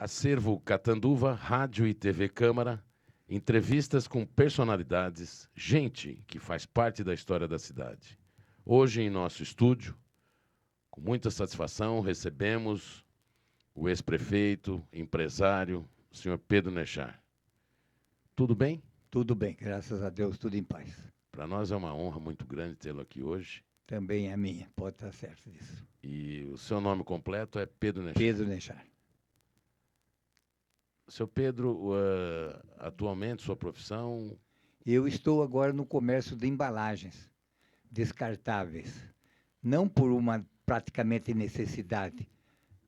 Acervo Catanduva, Rádio e TV Câmara, entrevistas com personalidades, gente que faz parte da história da cidade. Hoje, em nosso estúdio, com muita satisfação, recebemos o ex-prefeito, empresário, o senhor Pedro Nechar. Tudo bem? Tudo bem, graças a Deus, tudo em paz. Para nós é uma honra muito grande tê-lo aqui hoje. Também é minha, pode estar certo disso. E o seu nome completo é Pedro Nechar. Pedro Nechar. Seu Pedro, atualmente, sua profissão? Eu estou agora no comércio de embalagens descartáveis. Não por uma praticamente necessidade,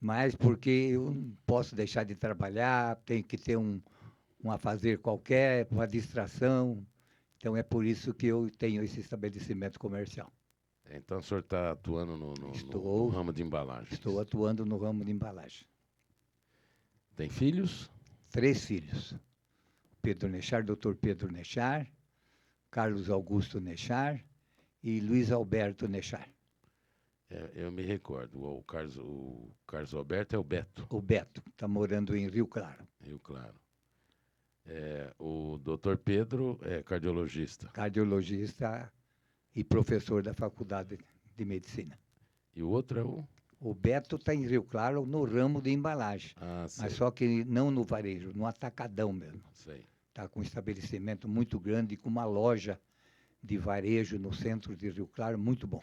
mas porque eu não posso deixar de trabalhar, tenho que ter um afazer qualquer, uma distração. Então é por isso que eu tenho esse estabelecimento comercial. Então o senhor está atuando no ramo de embalagens. Estou atuando no ramo de embalagem. Tem filhos? 3 filhos. Pedro Nechar, Dr. Pedro Nechar, Carlos Augusto Nechar e Luiz Alberto Nechar. Eu me recordo. O Carlos Alberto é o Beto. O Beto está morando em Rio Claro. Rio Claro. O doutor Pedro é cardiologista. Cardiologista e professor da Faculdade de Medicina. E o outro é o? O Beto está em Rio Claro no ramo de embalagem. Ah, sei. Mas só que não no varejo, no atacadão mesmo. Sei. Está com um estabelecimento muito grande, com uma loja de varejo no centro de Rio Claro, muito bom.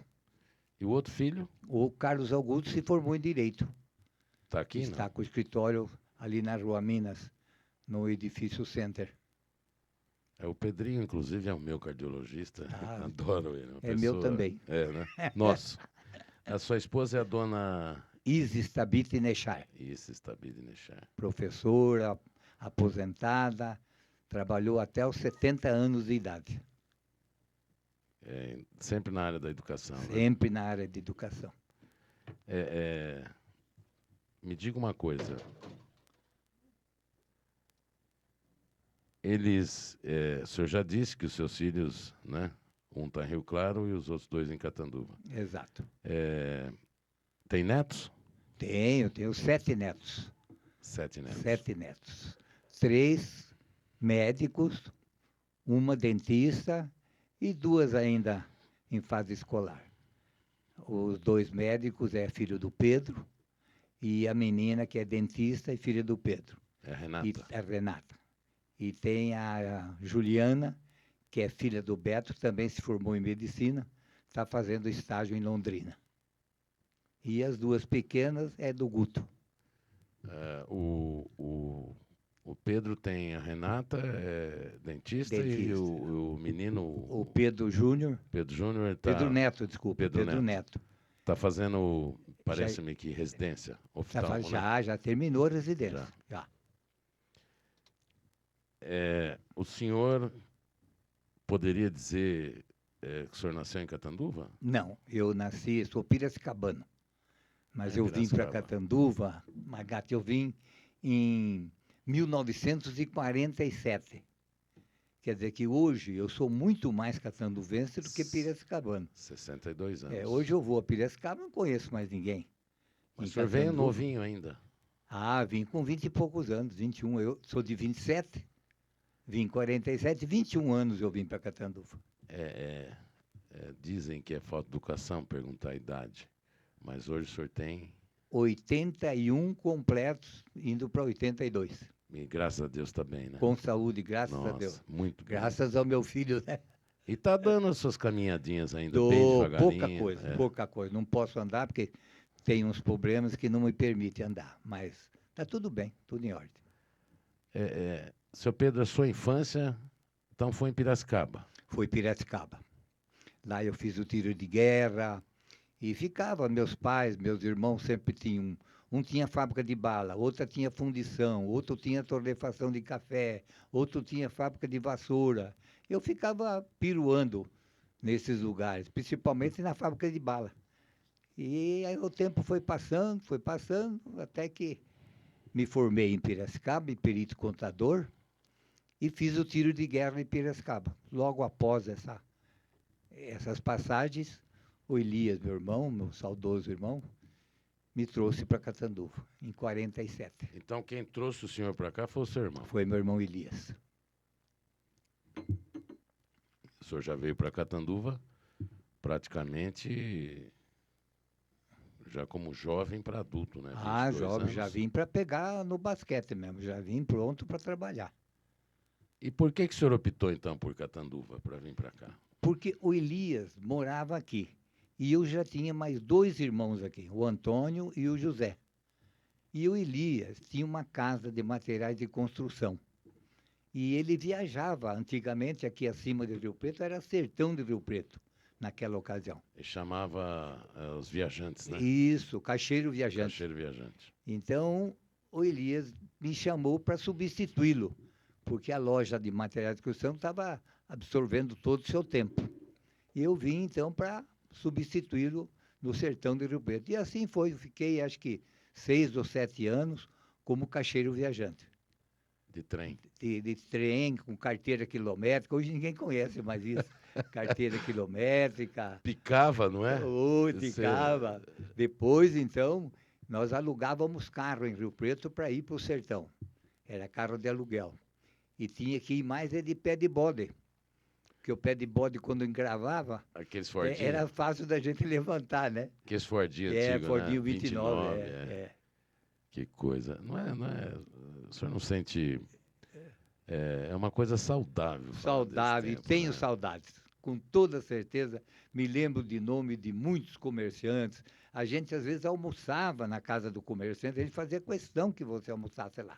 E o outro filho? O Carlos Augusto se formou em Direito. Está aqui, Está não? com o escritório ali na Rua Minas, no edifício Center. O Pedrinho, inclusive, é o meu cardiologista. Ah, Adoro ele. é meu também. É, né? Nosso. A sua esposa é a dona Isis Tabite Nechar. Isis Tabite Nechar. Professora, aposentada, trabalhou até os 70 anos de idade. Sempre na área da educação. Sempre na área de educação. Me diga uma coisa. O senhor já disse que os seus filhos, né? Um está em Rio Claro e os outros 2 em Catanduva. Exato. Tem netos? Tenho 7 netos. 7 netos. 7 netos. 3 médicos, uma dentista e 2 ainda em fase escolar. Os 2 médicos é filho do Pedro e a menina que é dentista e filha do Pedro. É a Renata. É a Renata. E tem a Juliana, que é filha do Beto, também se formou em medicina, está fazendo estágio em Londrina. E as 2 pequenas é do Guto. O Pedro tem a Renata, dentista. E o menino... O Pedro Júnior. Pedro Júnior está... Pedro Neto, desculpa. Pedro Neto. Está fazendo, parece-me que, residência oftalmo, já terminou a residência. Já. O senhor poderia dizer que o senhor nasceu em Catanduva? Não, sou piracicabano. Mas eu vim para Catanduva, Magata, eu vim em 1947. Quer dizer que hoje eu sou muito mais catanduvense do que piracicabano. 62 anos. Hoje eu vou a Piracicaba, não conheço mais ninguém. Mas o senhor veio novinho ainda? Vim com 20 e poucos anos, 21. Eu sou de 27, vim em 47, 21 anos eu vim para Catanduva. Dizem que é falta de educação perguntar a idade, mas hoje o senhor tem... 81 completos, indo para 82. E graças a Deus está bem, né? Com saúde, graças a Deus. Muito bem. Graças ao meu filho, né? E está dando as suas caminhadinhas ainda bem devagarinho. Pouca coisa. Não posso andar porque tem uns problemas que não me permitem andar. Mas está tudo bem, tudo em ordem. Seu Pedro, a sua infância, então, foi em Piracicaba? Foi em Piracicaba. Lá eu fiz o tiro de guerra e ficava, meus pais, meus irmãos sempre tinham... Um tinha fábrica de bala, outra tinha fundição, outro tinha torrefação de café, outro tinha fábrica de vassoura. Eu ficava piruando nesses lugares, principalmente na fábrica de bala. E aí o tempo foi passando, até que me formei em Piracicaba, em perito contador, e fiz o tiro de guerra em Piracicaba. Logo após essas passagens, o Elias, meu irmão, meu saudoso irmão, me trouxe para Catanduva, em 47. Então, quem trouxe o senhor para cá foi o seu irmão. Foi meu irmão Elias. O senhor já veio para Catanduva praticamente já como jovem para adulto, né? Ah, 22 jovem, já anos. vim para pegar no basquete mesmo, já vim pronto para trabalhar. E por que o senhor optou, então, por Catanduva para vir para cá? Porque o Elias morava aqui. E eu já tinha mais 2 irmãos aqui, o Antônio e o José. E o Elias tinha uma casa de materiais de construção. E ele viajava, antigamente aqui acima de Rio Preto, era Sertão de Rio Preto, naquela ocasião. Ele chamava os viajantes, né? Isso, caixeiro viajante. Caixeiro viajante. Então, o Elias me chamou para substituí-lo, porque a loja de materiais de construção estava absorvendo todo o seu tempo. E eu vim, então, para substituí-lo no Sertão de Rio Preto. E assim foi, eu fiquei, acho que, 6 ou 7 anos como caixeiro viajante. De trem. De trem, com carteira quilométrica. Hoje ninguém conhece mais isso. Carteira quilométrica. Picava, não é? Oi, ficava. Depois, então, nós alugávamos carro em Rio Preto para ir para o sertão. Era carro de aluguel. E tinha que ir mais de pé de bode. Porque o pé de bode, quando engravava, Aqueles Fordinho. era fácil da gente levantar, né? Aqueles Fordinho antigos, Fordinho né? 29. Que coisa. Não é... O senhor não sente... É uma coisa saudável. Saudável, tempo, tenho né? saudades. Com toda certeza, me lembro de nome de muitos comerciantes. A gente, às vezes, almoçava na casa do comerciante, ele fazia questão que você almoçasse lá.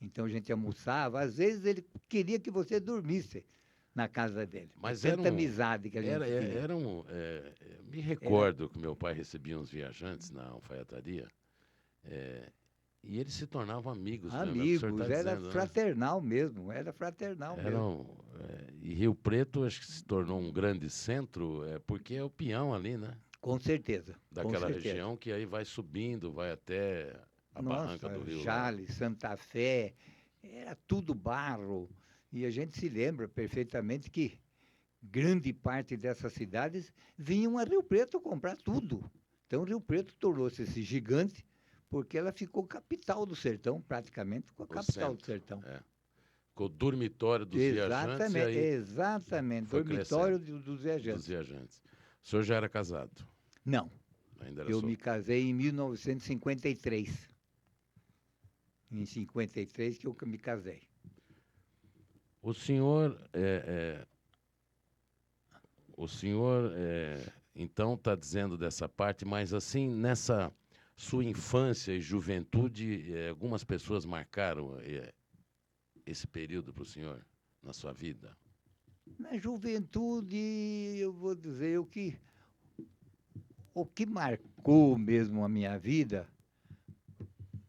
Então, a gente almoçava. Às vezes, ele queria que você dormisse na casa dele. Mas tanta amizade que a gente tinha. Me recordo que meu pai recebia uns viajantes na alfaiataria e eles se tornavam amigos. Amigos, mesmo, é o que o senhor tá era dizendo, fraternal mesmo, era fraternal mesmo. E Rio Preto acho que se tornou um grande centro porque é o peão ali, né? Com certeza. Daquela com certeza. região que aí vai subindo, vai até a barranca do Rio. Jales, Santa Fé, era tudo barro. E a gente se lembra perfeitamente que grande parte dessas cidades vinham a Rio Preto comprar tudo. Então, Rio Preto tornou-se esse gigante, porque ela ficou capital do sertão, praticamente, ficou capital do sertão. Ficou o dormitório dos viajantes. Exatamente, dormitório dos viajantes. O senhor já era casado? Não. Ainda era Eu me casei em 1953. Em 53 que eu me casei. O senhor, então, está dizendo dessa parte, mas assim, nessa sua infância e juventude, algumas pessoas marcaram esse período para o senhor, na sua vida? Na juventude, eu vou dizer o que marcou mesmo a minha vida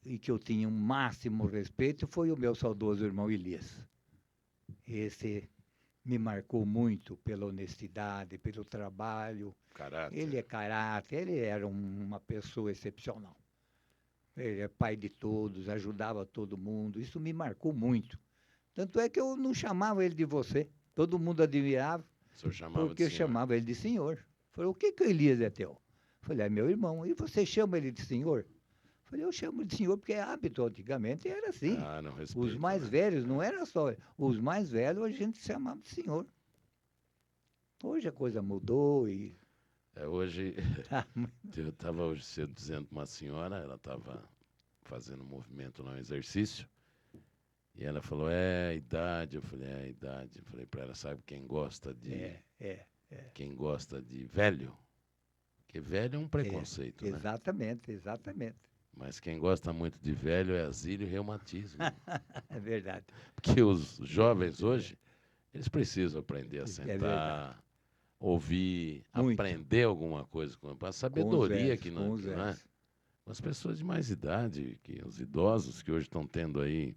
e que eu tinha um máximo respeito foi o meu saudoso irmão Elias. Esse me marcou muito pela honestidade, pelo trabalho. Caráter. Ele é caráter, ele era uma pessoa excepcional. Ele é pai de todos, ajudava todo mundo. Isso me marcou muito. Tanto é que eu não chamava ele de você. Todo mundo admirava. O senhor chamava porque de eu chamava ele de senhor. Falei, o que o Elias é teu? Falei, é meu irmão. E você chama ele de senhor? Falei, eu chamo de senhor porque é hábito. Antigamente era assim. Não respeito, os mais velhos, não era só. Os mais velhos a gente chamava de senhor. Hoje a coisa mudou e... Hoje, eu estava hoje cedo dizendo para uma senhora, ela estava fazendo um movimento lá, um exercício, e ela falou, a idade. Eu falei, a idade. Eu falei para ela, sabe quem gosta de... Quem gosta de velho? Porque velho é um preconceito, né? Exatamente. Mas quem gosta muito de velho é asilo e reumatismo. É verdade. Porque os jovens hoje, eles precisam aprender a sentar, ouvir, aprender alguma coisa, com a sabedoria que não é. As pessoas de mais idade, os idosos que hoje estão tendo aí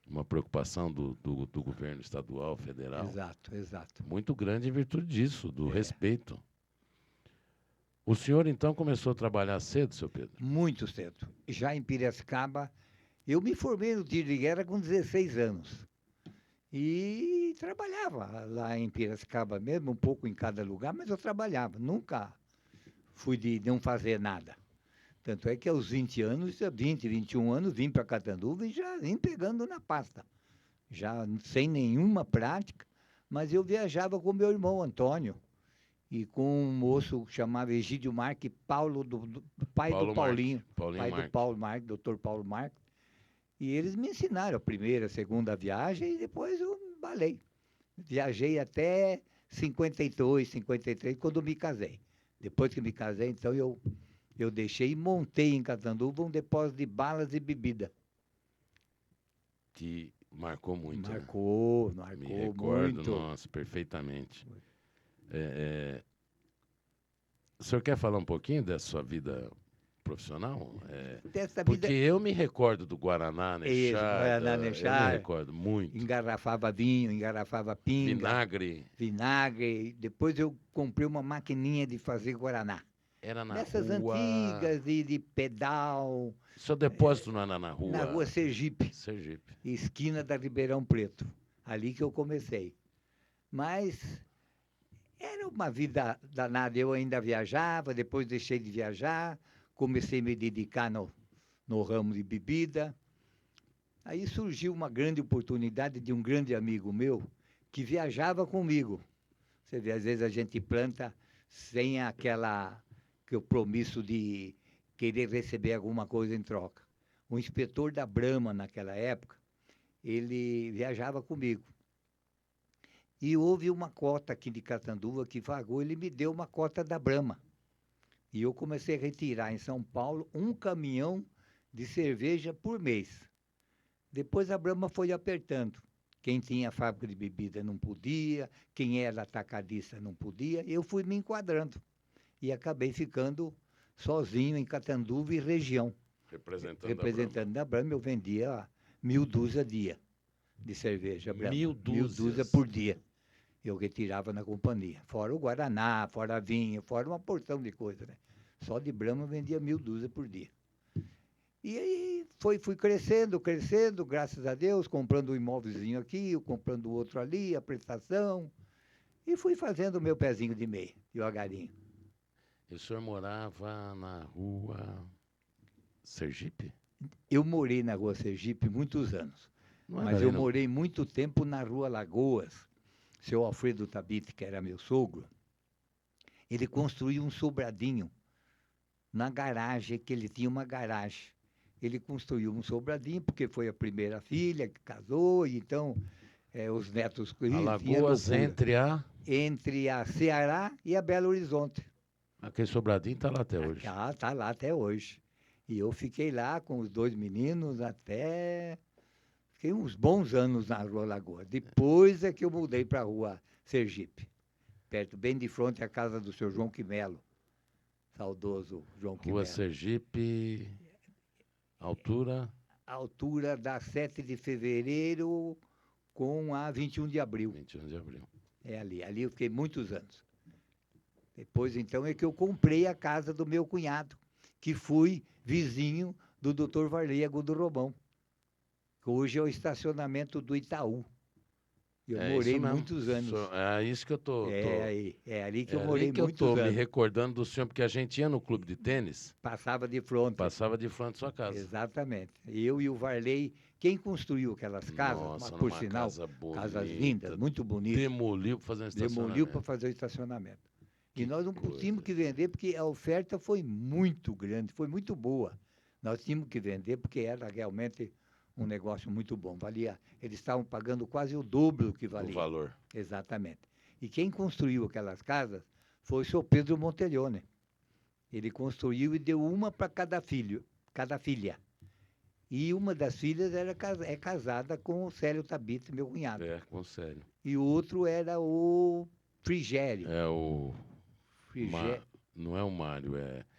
uma preocupação do governo estadual, federal. Exato. Muito grande em virtude disso, do respeito. O senhor, então, começou a trabalhar cedo, seu Pedro? Muito cedo. Já em Piracicaba, eu me formei no tiro de guerra com 16 anos. E trabalhava lá em Piracicaba mesmo, um pouco em cada lugar, mas eu trabalhava. Nunca fui de não fazer nada. Tanto é que aos 20 anos, 21 anos, vim para Catanduva e já vim pegando na pasta. Já sem nenhuma prática, mas eu viajava com meu irmão Antônio e com um moço que chamava Egídio Marques, do pai do Paulo Paulinho, Marques. Paulinho pai do Marques. Paulo Marques, doutor Paulo Marques. E eles me ensinaram a primeira, a segunda viagem e depois eu embalei. Viajei até 52, 53, quando me casei. Depois que me casei, então eu deixei e montei em Catanduva um depósito de balas e bebida. Que marcou muito, né? Marcou Me recordo, muito. nossa, perfeitamente. O senhor quer falar um pouquinho da sua vida profissional? Dessa Porque vida, eu me recordo do Guaraná, isso, Guaraná Necharda, eu me Nechar, recordo muito. engarrafava vinho, engarrafava pinga, Vinagre, vinagre. Depois eu comprei uma maquininha de fazer Guaraná. era na Dessas rua... antigas, de pedal, Seu depósito não era na na rua Sergipe, Sergipe. esquina da Ribeirão Preto. Ali que eu comecei. Mas era uma vida danada. Eu ainda viajava, depois deixei de viajar, comecei a me dedicar no ramo de bebida. Aí surgiu uma grande oportunidade de um grande amigo meu que viajava comigo. Você vê, às vezes a gente planta sem que o promisso de querer receber alguma coisa em troca. O inspetor da Brahma, naquela época, ele viajava comigo. E houve uma cota aqui de Catanduva que vagou, ele me deu uma cota da Brahma. E eu comecei a retirar em São Paulo um caminhão de cerveja por mês. Depois a Brahma foi apertando. Quem tinha fábrica de bebida não podia, quem era atacadista não podia. Eu fui me enquadrando e acabei ficando sozinho em Catanduva e região. Representando a Brahma, eu vendia 1.000 dúzias dia de cerveja Brahma. 1.000 1.000 dúzias por dia. Eu retirava na companhia. Fora o Guaraná, fora vinho, fora uma porção de coisa, né? Só de Brahma eu vendia 1.000 dúzias por dia. E aí fui crescendo, graças a Deus, comprando um imóvelzinho aqui, comprando outro ali, a prestação. E fui fazendo o meu pezinho de meia, devagarinho. E o senhor morava na rua Sergipe? Eu morei na rua Sergipe muitos anos. Mas eu morei muito tempo na rua Lagoas. Seu Alfredo Tabite, que era meu sogro, ele construiu um sobradinho na garagem, que ele tinha uma garagem. Ele construiu um sobradinho, porque foi a primeira filha que casou, e então os netos... Alagoas entre a Ceará e a Belo Horizonte. Aquele sobradinho está lá até hoje. Está lá até hoje. E eu fiquei lá com os 2 meninos Fiquei uns bons anos na Rua Lagoa. Depois é que eu mudei para a Rua Sergipe, perto, bem de frente à casa do seu João Quimelo, saudoso João Quimelo. Rua Sergipe, altura? A altura da 7 de fevereiro com a 21 de abril. 21 de abril. É ali. Ali eu fiquei muitos anos. Depois, então, é que eu comprei a casa do meu cunhado, que fui vizinho do Dr. Varlego do Romão. Hoje é o estacionamento do Itaú. Eu morei muitos anos. É isso que eu tô. É ali que eu morei muitos anos. Eu estou me recordando do senhor, porque a gente ia no clube de tênis. Passava de frente. Passava de frente à sua casa. Exatamente. Eu e o Varley, quem construiu aquelas casas, nossa, por sinal, casas lindas, muito bonitas. Demoliu para fazer um estacionamento. Demoliu para fazer o estacionamento. E nós não tínhamos que vender, porque a oferta foi muito grande, foi muito boa. Nós tínhamos que vender, porque era realmente um negócio muito bom. Eles estavam pagando quase o dobro do que valia. O valor. Exatamente. E quem construiu aquelas casas foi o seu Pedro Monteglione. Ele construiu e deu uma para cada filha. E uma das filhas é casada com o Célio Tabite, meu cunhado. Com o Célio. E o outro era o Frigério. Não é o Mário,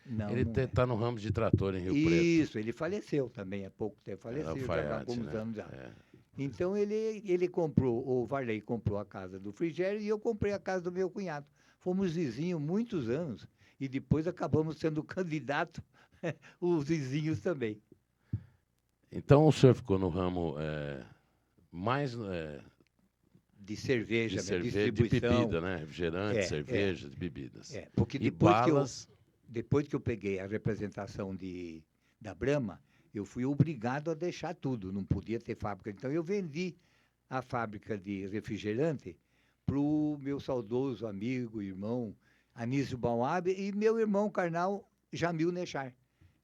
Não, ele está no ramo de trator em Rio Preto. Isso, ele faleceu também há pouco tempo. Faleceu, já há alguns anos já. Então ele comprou, o Varley comprou a casa do Frigério e eu comprei a casa do meu cunhado. Fomos vizinhos muitos anos e depois acabamos sendo candidato, os vizinhos também. Então o senhor ficou no ramo mais... de cerveja, de bebida, né? Refrigerante, cerveja, de bebidas. Porque depois balas, depois que eu peguei a representação da Brahma, eu fui obrigado a deixar tudo, não podia ter fábrica. Então, eu vendi a fábrica de refrigerante para o meu saudoso amigo, irmão, Anísio Bauab, e meu irmão carnal, Jamil Nechar.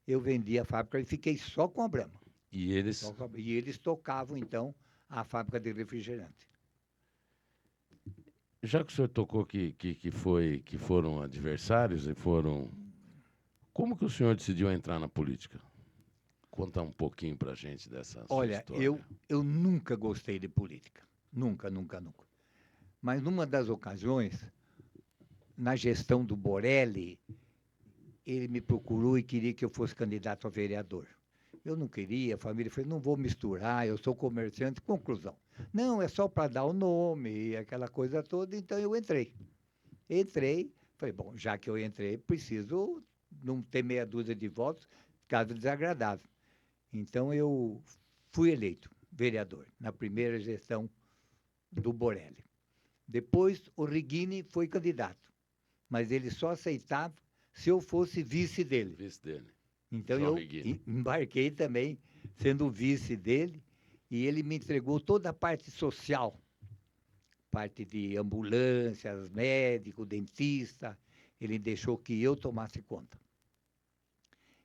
Eu vendi a fábrica e fiquei só com a Brahma. E eles... E eles tocavam, então, a fábrica de refrigerante. Já que o senhor tocou que foram adversários e foram... Como que o senhor decidiu entrar na política? Conta um pouquinho pra gente dessa sua Olha, história. eu nunca gostei de política. Nunca, nunca, nunca. Mas numa das ocasiões, na gestão do Borelli, ele me procurou e queria que eu fosse candidato a vereador. Eu não queria, a família falou, não vou misturar, eu sou comerciante. Conclusão. Não, é só para dar o nome e aquela coisa toda, então eu entrei. Entrei, falei, bom, já que eu entrei, preciso não ter meia dúzia de votos, caso desagradável. Então eu fui eleito vereador na primeira gestão do Borelli. Depois o Reguini foi candidato, mas ele só aceitava se eu fosse vice dele. Vice dele. Então João eu Reguini. embarquei também, sendo vice dele, e ele me entregou toda a parte social, parte de ambulâncias, médico, dentista, ele deixou que eu tomasse conta.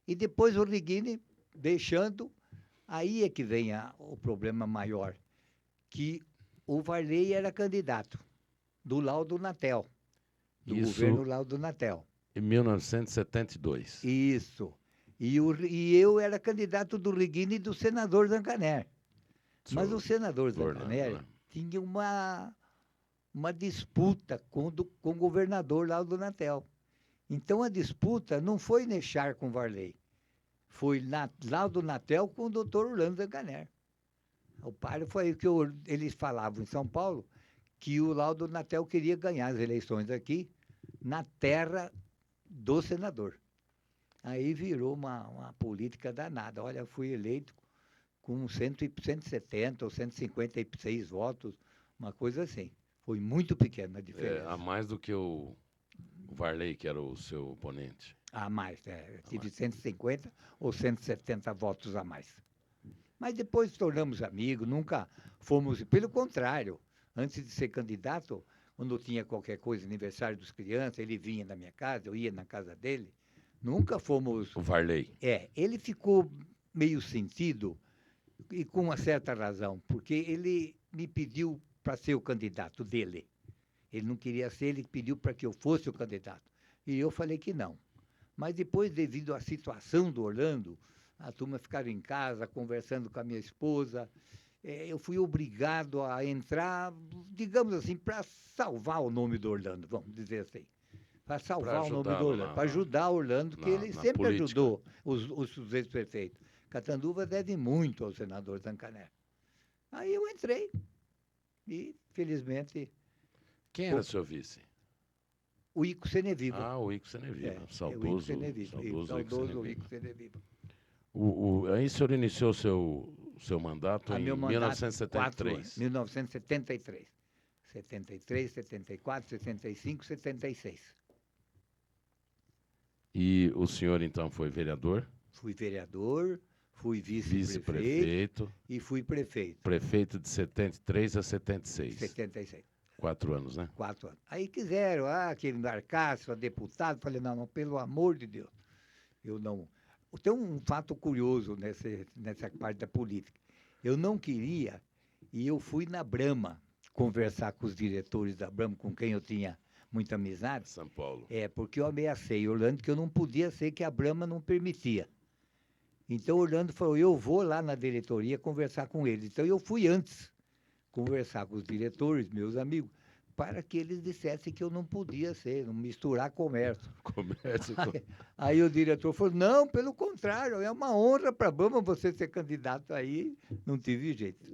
E depois o Reguini, deixando, aí é que vem o problema maior, que o Varley era candidato do Laudo Natel, do Isso governo Laudo Natel. em 1972. Isso. E eu era candidato do Reguini e do senador Zancanero. Mas Senhor o senador Fernando, Zancanero né? tinha uma disputa com o governador Laudo Natel. Então a disputa não foi Nechar com Varley, foi Laudo Natel com o doutor Orlando Zancanero. O páreo foi que eles falavam em São Paulo que o Laudo Natel queria ganhar as eleições aqui na terra do senador. Aí virou uma política danada. Olha, fui eleito com 170 ou 156 votos, uma coisa assim. Foi muito pequena a diferença. A mais do que o Varley, que era o seu oponente. A mais, tive 150 ou 170 votos a mais. Mas depois nos tornamos amigos, nunca fomos, pelo contrário, antes de ser candidato, quando tinha qualquer coisa, aniversário dos crianças, ele vinha na minha casa, eu ia na casa dele, nunca fomos... O Varley. Ele ficou meio sentido, e com uma certa razão, porque ele me pediu para ser o candidato dele. Ele não queria ser, ele pediu para que eu fosse o candidato. E eu falei que não. Mas depois, devido à situação do Orlando, a turma ficaram em casa, conversando com a minha esposa, eu fui obrigado a entrar, digamos assim, para salvar o nome do Orlando, vamos dizer assim. Para salvar o nome do Orlando, para ajudar o Orlando, que ele sempre política. Ajudou os sujeitos prefeitos. Catanduva deve muito ao senador Zancanero. Aí eu entrei e, felizmente... Quem era seu vice? O Ico Seneviva. Ah, o Ico Seneviva, saudoso. O Ico Seneviva, saudoso Ico Seneviva. Aí o senhor iniciou seu mandato em 1973. 1973. 73, 74, 75, 76. E o senhor, então, foi vereador? Fui vereador, fui vice-prefeito e fui prefeito. Prefeito de 73 a 76. 76. 4 anos, né? 4 anos. Aí quiseram, que ele embarcasse para deputado. Falei, não, pelo amor de Deus. Eu não... Tem um fato curioso nessa parte da política. Eu não queria, e eu fui na Brahma conversar com os diretores da Brahma, com quem eu tinha muita amizade. São Paulo. Porque eu ameacei Orlando que eu não podia ser, que a Brahma não permitia. Então Orlando falou, eu vou lá na diretoria conversar com eles. Então eu fui antes conversar com os diretores, meus amigos, para que eles dissessem que eu não podia ser, não misturar comércio. Aí o diretor falou, não, pelo contrário, é uma honra para a Brahma você ser candidato aí. Não tive jeito.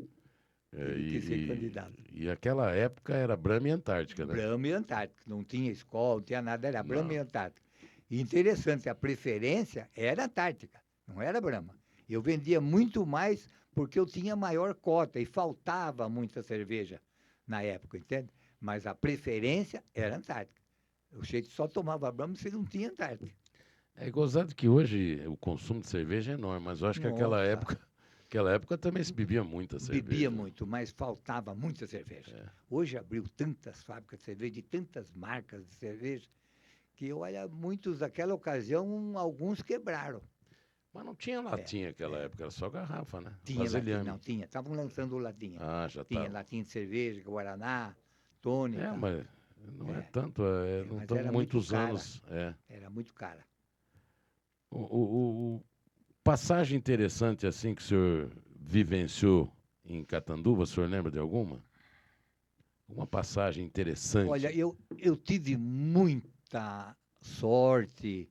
Tive que ser candidato. E aquela época era Brahma e Antártica, né? Brahma e Antártica. Não tinha escola, não tinha nada, era Brahma e Antártica. E interessante, a preferência era Antártica, não era Brahma. Eu vendia muito mais porque eu tinha maior cota e faltava muita cerveja na época, entende? Mas a preferência era Antártica. O jeito só tomava Brahma se não tinha Antártica. É gozado que hoje o consumo de cerveja é enorme, mas eu acho que Nossa, aquela época também se bebia muita bebia cerveja. muito, mas faltava muita cerveja. É. Hoje abriu tantas fábricas de cerveja, de tantas marcas de cerveja, que, olha, muitos daquela ocasião, alguns quebraram. Mas não tinha É, latinha naquela é. época, era só garrafa, né? Tinha latinha, Vasilhame. não, tinha. Estavam lançando latinha. Ah, já Tinha estava. latinha de cerveja, Guaraná, É, tônica. mas não é É, tanto, não mas estamos era muito muitos cara. anos. É. Era muito cara. O passagem interessante assim que o senhor vivenciou em Catanduva, o senhor lembra de alguma? Uma passagem Olha, interessante. eu tive muita sorte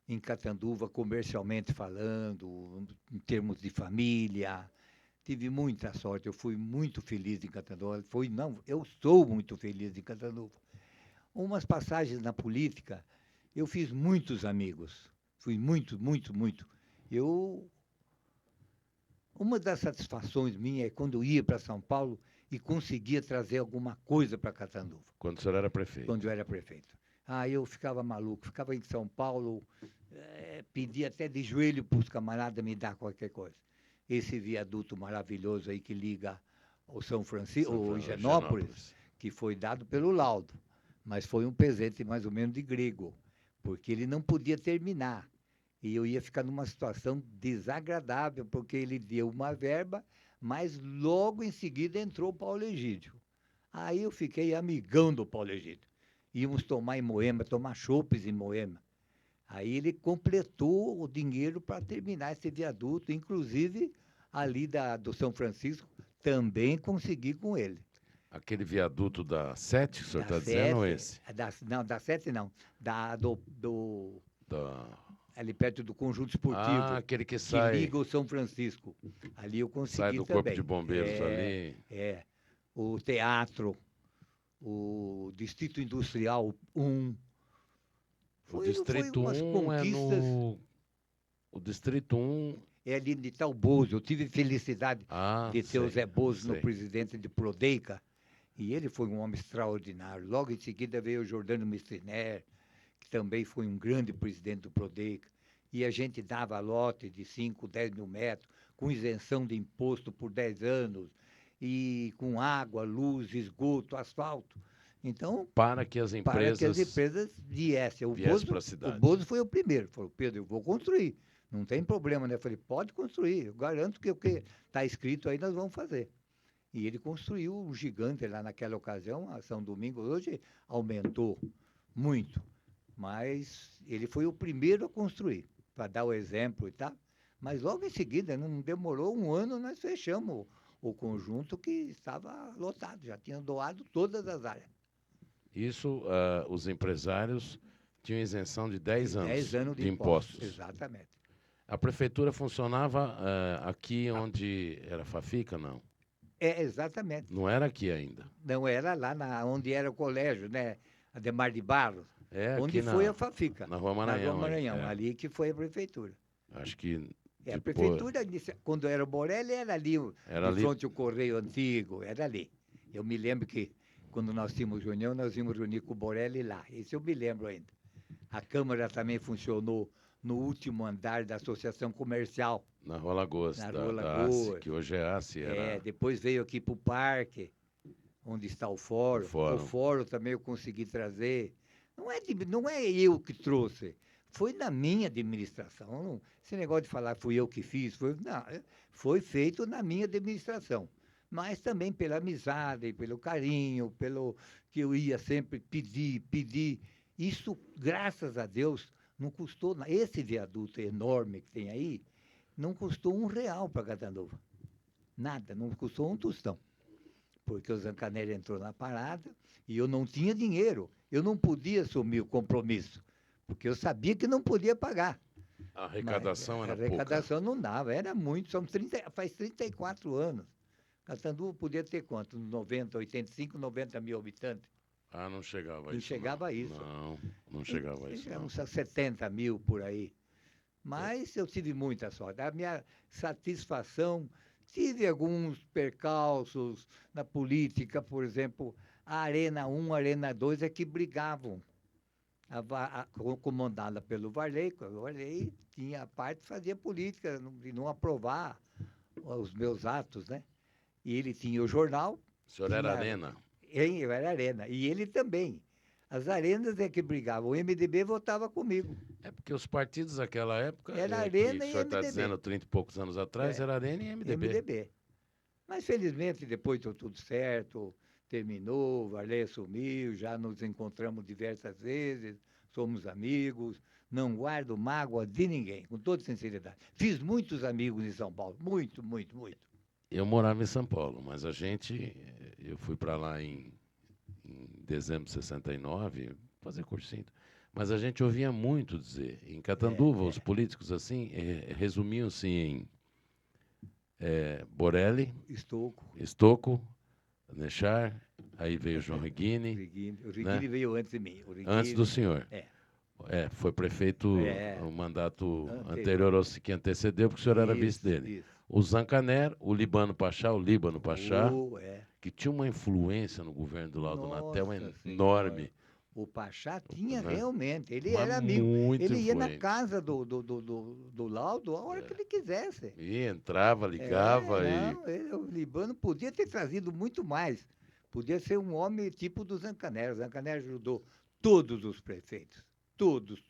em Catanduva, comercialmente falando, em termos de família. Tive muita sorte. Eu fui muito feliz em Catanduva. Não, eu sou muito feliz em Catanduva. Umas passagens na política, eu fiz muitos amigos. Fui muito, muito, muito. Eu, uma das satisfações minha é quando eu ia para São Paulo e conseguia trazer alguma coisa para Catanduva, Quando o senhor era quando prefeito. eu era prefeito. Ah, eu ficava maluco, ficava em São Paulo, pedia até de joelho para os camaradas me dar qualquer coisa. Esse viaduto maravilhoso aí que liga o São Francisco, o Higienópolis, Higienópolis. que foi dado pelo Laudo, mas foi um presente mais ou menos de grego, porque ele não podia terminar. E eu ia ficar numa situação desagradável, porque ele deu uma verba, mas logo em seguida entrou o Paulo Egídio. Aí eu fiquei amigão do Paulo Egídio. Íamos tomar em Moema, tomar chopes em Moema. Aí ele completou o dinheiro para terminar esse viaduto, inclusive ali do São Francisco, também consegui com ele. Aquele viaduto da Sete, que o senhor Da está dizendo, ou Sete, esse? não, da Sete não, Da... ali perto do Conjunto Ah, Esportivo, aquele que que sai, liga o São Francisco. Ali eu sai consegui do Corpo de também. Bombeiros ali. O teatro, o Distrito Industrial 1. O Foi Distrito umas 1 é conquistas. no. O Distrito 1. É ali de tal Bozo. Eu tive felicidade Ah, de ter o sei, Zé Bozo no sei. presidente de Prodeica, e ele foi um homem extraordinário. Logo em seguida veio o Jordano Mistriner, que também foi um grande presidente do Prodeica, e a gente dava lote de 5, 10 mil metros, com isenção de imposto por 10 anos, e com água, luz, esgoto, asfalto. Então, Para que as para que as empresas empresas viessem. viessem para a O cidade. Bozo foi o primeiro. Falou, Pedro, eu vou construir. Não tem problema, né? Eu falei, pode construir. Eu garanto que o que está escrito aí nós vamos fazer. E ele construiu um gigante lá naquela ocasião, a São Domingos. Hoje aumentou muito, mas ele foi o primeiro a construir, para dar o exemplo e tal. Mas logo em seguida, não demorou um ano, nós fechamos o conjunto que estava lotado, já tinha doado todas as áreas. Isso, os empresários tinham isenção de De 10 10 anos anos de de impostos, impostos. exatamente. A prefeitura funcionava aqui onde era Fafica, não? Exatamente. Não era aqui ainda. Não era lá onde era o colégio, né? Ademar de Barros, É onde aqui foi a Fafica, na Rua na Rua Maranhão aí. Maranhão, É. ali que foi a prefeitura. Acho que A depois. prefeitura, quando era o Borelli, era ali, Era de ali. frente ao Correio Antigo, era ali. Eu me lembro que, quando nós tínhamos reunião, nós íamos reunir com o Borelli lá. Isso eu me lembro ainda. A Câmara também funcionou no último andar da Associação Comercial, Na Rua Lagoas, na Rua da ACE, Lagoas. que hoje é ACE, era Depois veio aqui para o parque, onde está o o fórum. O fórum. fórum também eu consegui trazer. Não é eu que trouxe, foi na minha administração. Esse negócio de falar fui eu que fiz, não, foi feito na minha administração. Mas também pela amizade, pelo carinho, pelo que eu ia sempre pedir. Isso, graças a Deus, não custou. Esse viaduto enorme que tem aí, não custou R$ 1 para Catanduva. Nada, não custou um tostão, porque o Zancanelli entrou na parada e eu não tinha dinheiro. Eu não podia assumir o compromisso, porque eu sabia que não podia pagar. A Mas arrecadação a era pouca. arrecadação não dava, era muito. Faz 34 anos. Catanduva podia ter quanto? 90, 85, 90 mil habitantes. Ah, não chegava a Não isso, chegava a isso. Não chegava a isso, não. Uns 70 mil por aí. Mas eu tive muita sorte. A minha satisfação, tive alguns percalços na política, por exemplo, a Arena 1, a Arena 2 é que brigavam. comandada pelo Varley. O Varley tinha a parte de fazer política, de não aprovar os meus atos, né? E ele tinha o jornal, O senhor era Arena. eu era Arena, e ele também. As arenas é que brigavam, o MDB votava comigo. É porque os partidos daquela época, Era que Arena o e senhor está MDB. dizendo 30 e poucos anos atrás, É, era Arena e MDB. MDB. Mas, felizmente, depois deu tudo certo, terminou, o Varley assumiu, já nos encontramos diversas vezes, somos amigos, não guardo mágoa de ninguém, com toda sinceridade. Fiz muitos amigos em São Paulo, muito, muito, muito. Eu morava em São Paulo, mas eu fui para lá em dezembro de 69, fazer cursinho. Mas a gente ouvia muito dizer, em Catanduva, os políticos assim, resumiam-se em Borelli, Stocco, Nechar, aí veio João Reguini. O Reguini veio antes de mim. Antes do senhor. Foi prefeito o mandato anterior ao que antecedeu, porque o senhor era vice dele. Isso. O Zancaner, o Líbano Pachá, que tinha uma influência no governo do Laudo Natel enorme. O Pachá tinha realmente, ele Mas era amigo. muito Ele ia na influente. casa do Laudo a hora que ele quisesse. E entrava, ligava o Líbano podia ter trazido muito mais. Podia ser um homem tipo do Zancaner. O Zancaner ajudou todos os prefeitos. Todos.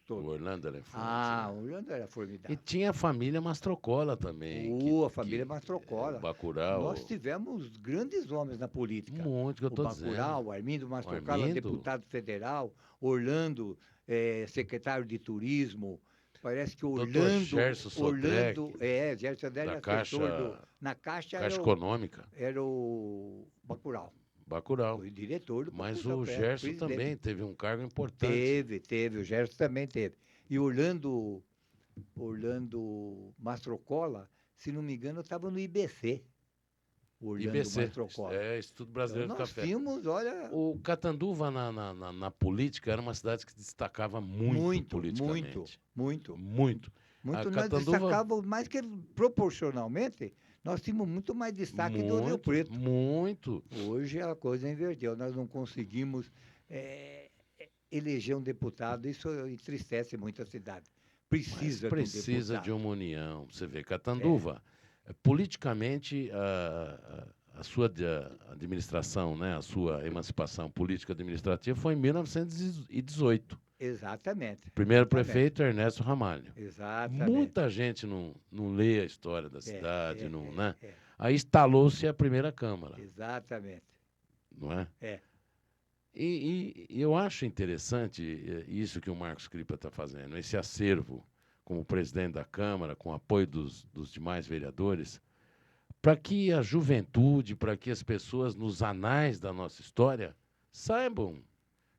O Orlando era influente. O Orlando era formidável. E tinha a família Mastrocola também. A família Mastrocola. Bacurau. Nós tivemos grandes homens na política. Muito que eu estou dizendo. O Bacurau, o Armindo Mastrocola, Armindo. deputado federal. Orlando, secretário de turismo. Parece que Orlando... Gerson Sodré, Gerson Sodré da era Caixa, na Caixa Econômica. Era o Bacurau. Foi diretor do Mas o Gerson também teve um cargo importante. Teve. O Gerson também teve. E Orlando Mastrocola, se não me engano, estava no IBC. Mastrocola. Instituto Brasileiro do Café. Nós tínhamos, olha... O Catanduva, na política, era uma cidade que se destacava muito politicamente. Muito. Nós destacávamos mais que proporcionalmente... Nós tínhamos muito mais destaque do Rio Preto. Muito. Hoje a coisa inverteu. Nós não conseguimos eleger um deputado. Isso entristece muito a cidade. Precisa de uma união. Você vê, Catanduva, politicamente, a sua administração, né, a sua emancipação política administrativa foi em 1918. Exatamente. Primeiro prefeito, Ernesto Ramalho. Exatamente. Muita gente não lê a história da cidade, né? Aí instalou-se a primeira Câmara. Exatamente. Não é? E eu acho interessante isso que o Marcos Cripa está fazendo, esse acervo como presidente da Câmara, com o apoio dos demais vereadores, para que a juventude, para que as pessoas nos anais da nossa história saibam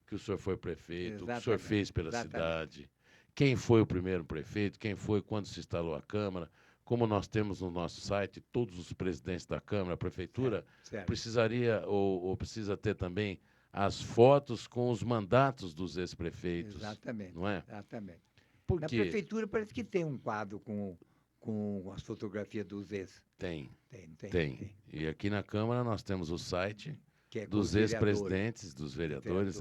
que o senhor foi prefeito, o que o senhor fez pela cidade, quem foi o primeiro prefeito, quem foi quando se instalou a Câmara, como nós temos no nosso site todos os presidentes da Câmara, a Prefeitura, precisaria ou precisa ter também as fotos com os mandatos dos ex-prefeitos. Exatamente. Não é? Exatamente. Por Na quê? Prefeitura parece que tem um quadro com as fotografias dos ex. Tem. E aqui na Câmara nós temos o site dos ex-presidentes, dos vereadores.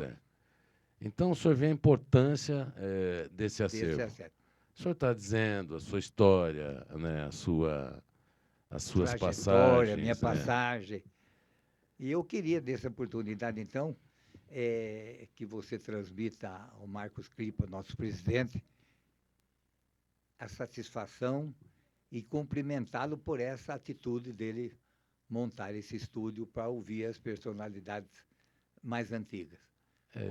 Então, o senhor vê a importância desse acervo. O senhor está dizendo a sua história, né, as suas passagens. A minha passagem. E eu queria, dessa oportunidade, então, que você transmita ao Marcos Cripa, nosso presidente, a satisfação e cumprimentá-lo por essa atitude dele montar esse estúdio para ouvir as personalidades mais antigas.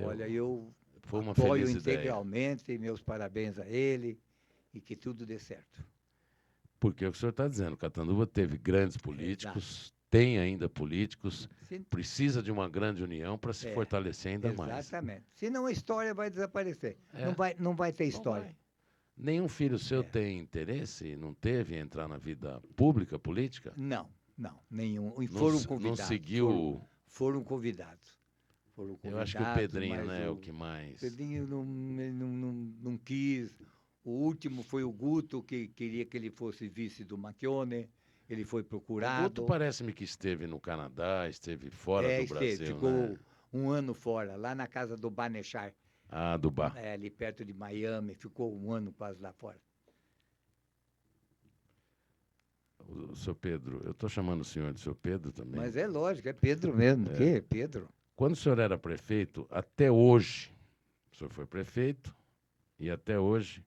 Olha, eu apoio integralmente, meus parabéns a ele e que tudo dê certo. Porque é o que o senhor está dizendo, Catanduva teve grandes políticos, tem ainda políticos, precisa de uma grande união para se fortalecer ainda mais. Exatamente. Senão a história vai desaparecer. Não vai ter história. Nenhum filho seu tem interesse, não teve, em entrar na vida pública, política? Não, nenhum. E foram convidados. Não seguiu... Foram convidados. Eu acho que o Pedrinho, né, é o que mais... O Pedrinho não quis. O último foi o Guto, que queria que ele fosse vice do Marchione. Ele foi procurado. O Guto parece-me que esteve no Canadá, esteve fora do Brasil, ficou um ano fora, lá na casa do Banechar. Ah, do bar. ali perto de Miami, ficou um ano quase lá fora. O seu Pedro, eu estou chamando o senhor de seu Pedro também. Mas é lógico, é Pedro mesmo. Que Pedro? Quando o senhor era prefeito, até hoje, o senhor foi prefeito, e até hoje,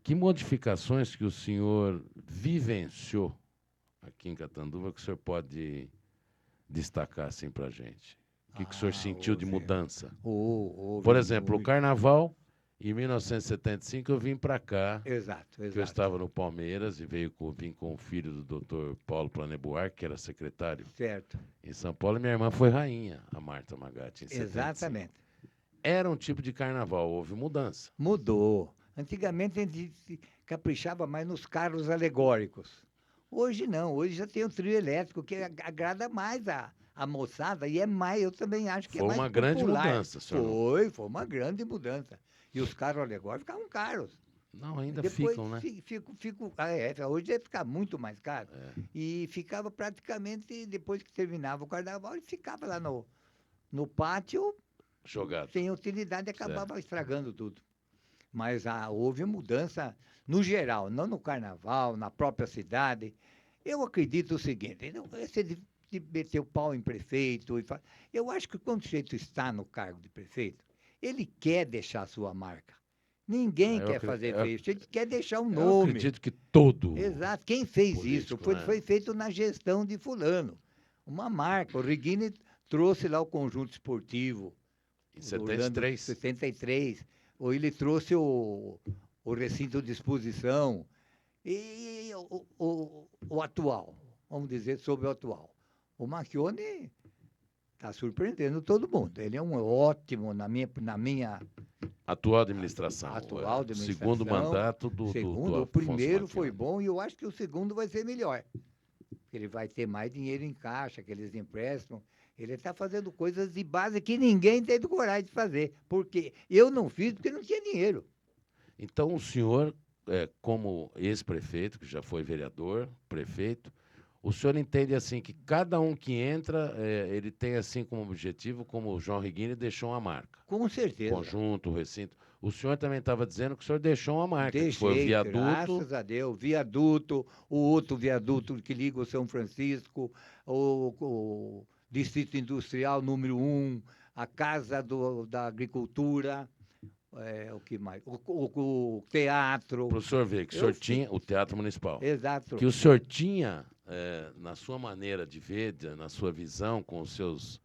que modificações que o senhor vivenciou aqui em Catanduva que o senhor pode destacar assim para a gente? O que o senhor sentiu de mudança? Por exemplo, o Carnaval, em 1975, eu vim para cá, Exato. que eu estava no Palmeiras e vim com o filho do doutor Paulo Planebuar, que era secretário Certo. em São Paulo, e minha irmã foi rainha, a Marta Magatti, em 75. Exatamente. Era um tipo de carnaval, houve mudança. Mudou. Antigamente a gente caprichava mais nos carros alegóricos. Hoje não, hoje já tem o trio elétrico, que agrada mais a moçada, e é mais, eu também acho que Foi é mais uma grande popular. mudança, senhor. Foi uma grande mudança. E os carros alegóricos ficavam caros. Não, ainda Depois ficam, né? hoje deve ficar muito mais caro. E ficava praticamente, depois que terminava o carnaval, ele ficava lá no pátio, Jogado. sem utilidade, acabava estragando tudo. Mas houve mudança no geral, não no carnaval, na própria cidade. Eu acredito o seguinte, esse de meter o pau em prefeito, eu acho que quando o sujeito está no cargo de prefeito, ele quer deixar a sua marca. Ninguém quer fazer feio, ele quer deixar um nome. Eu acredito que todo. Exato. Quem fez político, isso foi feito na gestão de fulano. Uma marca. O Reguine trouxe lá o conjunto esportivo. Em 73. 63. Ou ele trouxe o recinto de exposição. E o atual, vamos dizer sobre o atual. O Marchione está surpreendendo todo mundo. Ele é um ótimo, na minha atual administração. Atual administração. Segundo mandato do o primeiro foi bom e eu acho que o segundo vai ser melhor. Ele vai ter mais dinheiro em caixa, que eles emprestam. Ele está fazendo coisas de base que ninguém teve coragem de fazer. Porque eu não fiz porque não tinha dinheiro. Então, o senhor, como ex-prefeito, que já foi vereador, prefeito, o senhor entende assim que cada um que entra, ele tem assim como objetivo, como o João Reguine deixou uma marca. Com certeza. Conjunto, recinto. O senhor também estava dizendo que o senhor deixou uma marca, Deixei, que foi o viaduto. Graças a Deus, viaduto, o outro viaduto que liga o São Francisco, o Distrito Industrial número 1, a Casa da Agricultura, o que mais? O teatro. Para o senhor ver que o senhor tinha o Teatro Municipal. Exato. Que o senhor tinha, na sua maneira de ver, na sua visão, com os seus,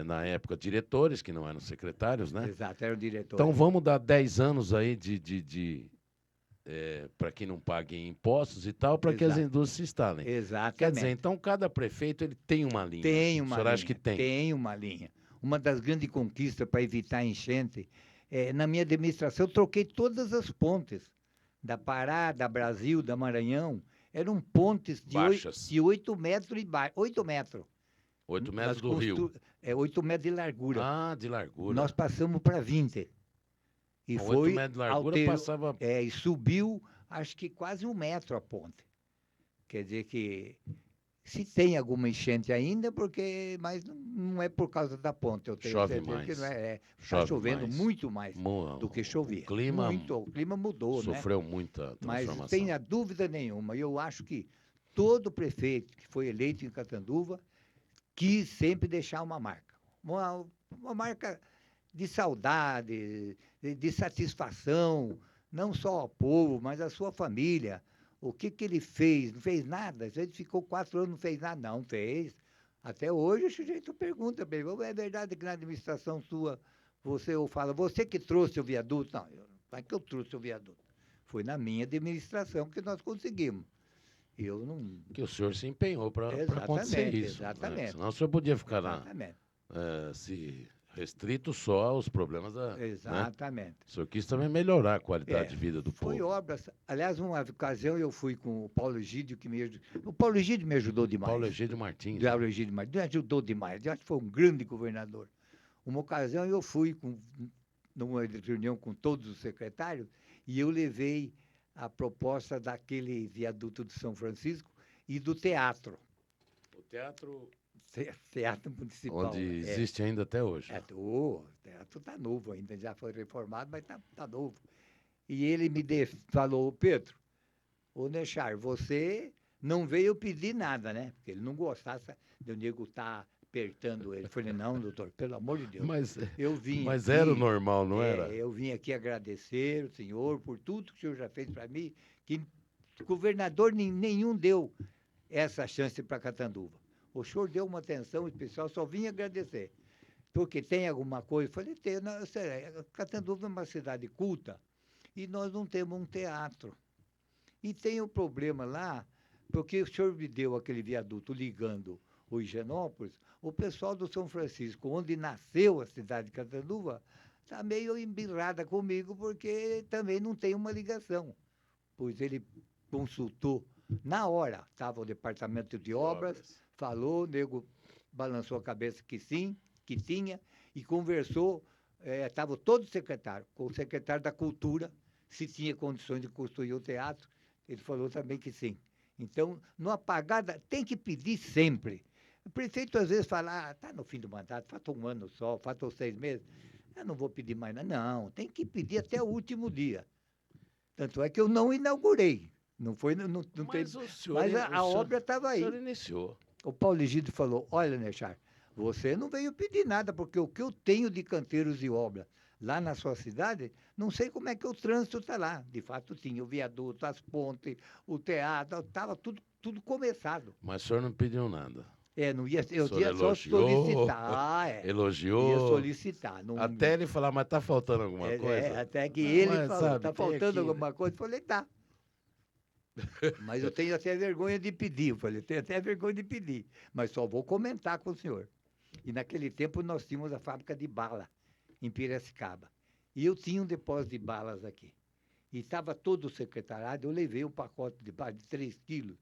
na época, diretores, que não eram secretários, né? Exato, era o diretor. Então, vamos dar 10 anos aí para que não paguem impostos e tal, para que as indústrias se instalem. Exatamente. Quer dizer, então, cada prefeito ele tem uma linha. Tem uma linha. O senhor acha que tem? Tem uma linha. Uma das grandes conquistas para evitar enchente, na minha administração, eu troquei todas as pontes. Da Pará, da Brasil, da Maranhão, eram pontes de 8 metros e baixo. 8 metros. 8 metros do rio. 8 metros de largura. Ah, de largura. Nós passamos para 20. E 8 metros de largura passava... e subiu, acho que quase 1 metro a ponte. Quer dizer que se tem alguma enchente ainda, mas não é por causa da ponte. Eu tenho Chove certeza mais. que não é. Chove chovendo mais. muito mais do que chovia. O clima mudou, sofreu muita transformação. Mas sem dúvida nenhuma, eu acho que todo prefeito que foi eleito em Catanduva quis sempre deixar uma marca. Uma marca de saudade, de satisfação, não só ao povo, mas à sua família. O que ele fez? Não fez nada? Ele ficou 4 anos, não fez nada? Não, fez. Até hoje o sujeito pergunta, é verdade que na administração sua, você que trouxe o viaduto? Não, não é que eu trouxe o viaduto. Foi na minha administração que nós conseguimos. Eu não... Que o senhor se empenhou para acontecer isso. Exatamente. Né? Senão o senhor podia ficar exatamente. Se restrito só aos problemas da... Exatamente. Né? O senhor quis também melhorar a qualidade de vida do povo. Foi obras. Aliás, uma ocasião eu fui com o Paulo Egídio, que me ajudou. O Paulo Egídio me ajudou demais. Paulo Egídio Martins. Paulo Egídio Martins me ajudou demais. Eu acho que foi um grande governador. Uma ocasião eu fui numa reunião com todos os secretários e eu levei a proposta daquele viaduto de São Francisco e do teatro. O teatro Teatro Municipal. Onde existe ainda até hoje. O teatro está novo ainda, já foi reformado, mas está novo. E ele falou, Pedro, ô Nechar, você não veio pedir nada, né? Porque ele não gostasse de o nego estar apertando ele. Eu falei, não, doutor, pelo amor de Deus. Mas era o normal, não era? Eu vim aqui agradecer o senhor por tudo que o senhor já fez para mim, que governador nenhum deu essa chance para Catanduva. O senhor deu uma atenção especial, só vim agradecer. Porque tem alguma coisa? Eu falei, tem. Catanduva é uma cidade culta e nós não temos um teatro. E tem um problema lá, porque o senhor me deu aquele viaduto ligando o Higienópolis, o pessoal do São Francisco, onde nasceu a cidade de Catanduva, está meio embirrada comigo, porque também não tem uma ligação. Pois ele consultou na hora, estava o departamento de obras, falou, o nego balançou a cabeça que sim, que tinha, e conversou, estava todo o secretário, com o secretário da Cultura, se tinha condições de construir o teatro, ele falou também que sim. Então, no apagada, tem que pedir sempre. O prefeito às vezes fala, está no fim do mandato, faltou um ano só, faltou 6 meses, eu não vou pedir mais nada. Não, tem que pedir até o último dia. Tanto é que eu não inaugurei. Não foi, não mas a obra estava aí. O senhor iniciou. O Paulo Egídio falou, olha, Nechar, você não veio pedir nada, porque o que eu tenho de canteiros e obra lá na sua cidade, não sei como é que o trânsito está lá. De fato, tinha o viaduto, as pontes, o teatro, estava tudo começado. Mas o senhor não pediu nada. Não ia, eu ia só solicitar. Elogiou. Ia solicitar. Não, até ele falar, mas está faltando alguma coisa? Até que ele falou, está faltando alguma coisa. Eu falei, tá. Mas eu tenho até vergonha de pedir. Eu falei, tenho até vergonha de pedir. Mas só vou comentar com o senhor. E naquele tempo nós tínhamos a fábrica de bala em Piracicaba. E eu tinha um depósito de balas aqui. E estava todo o secretariado, eu levei um pacote de bala de 3 quilos,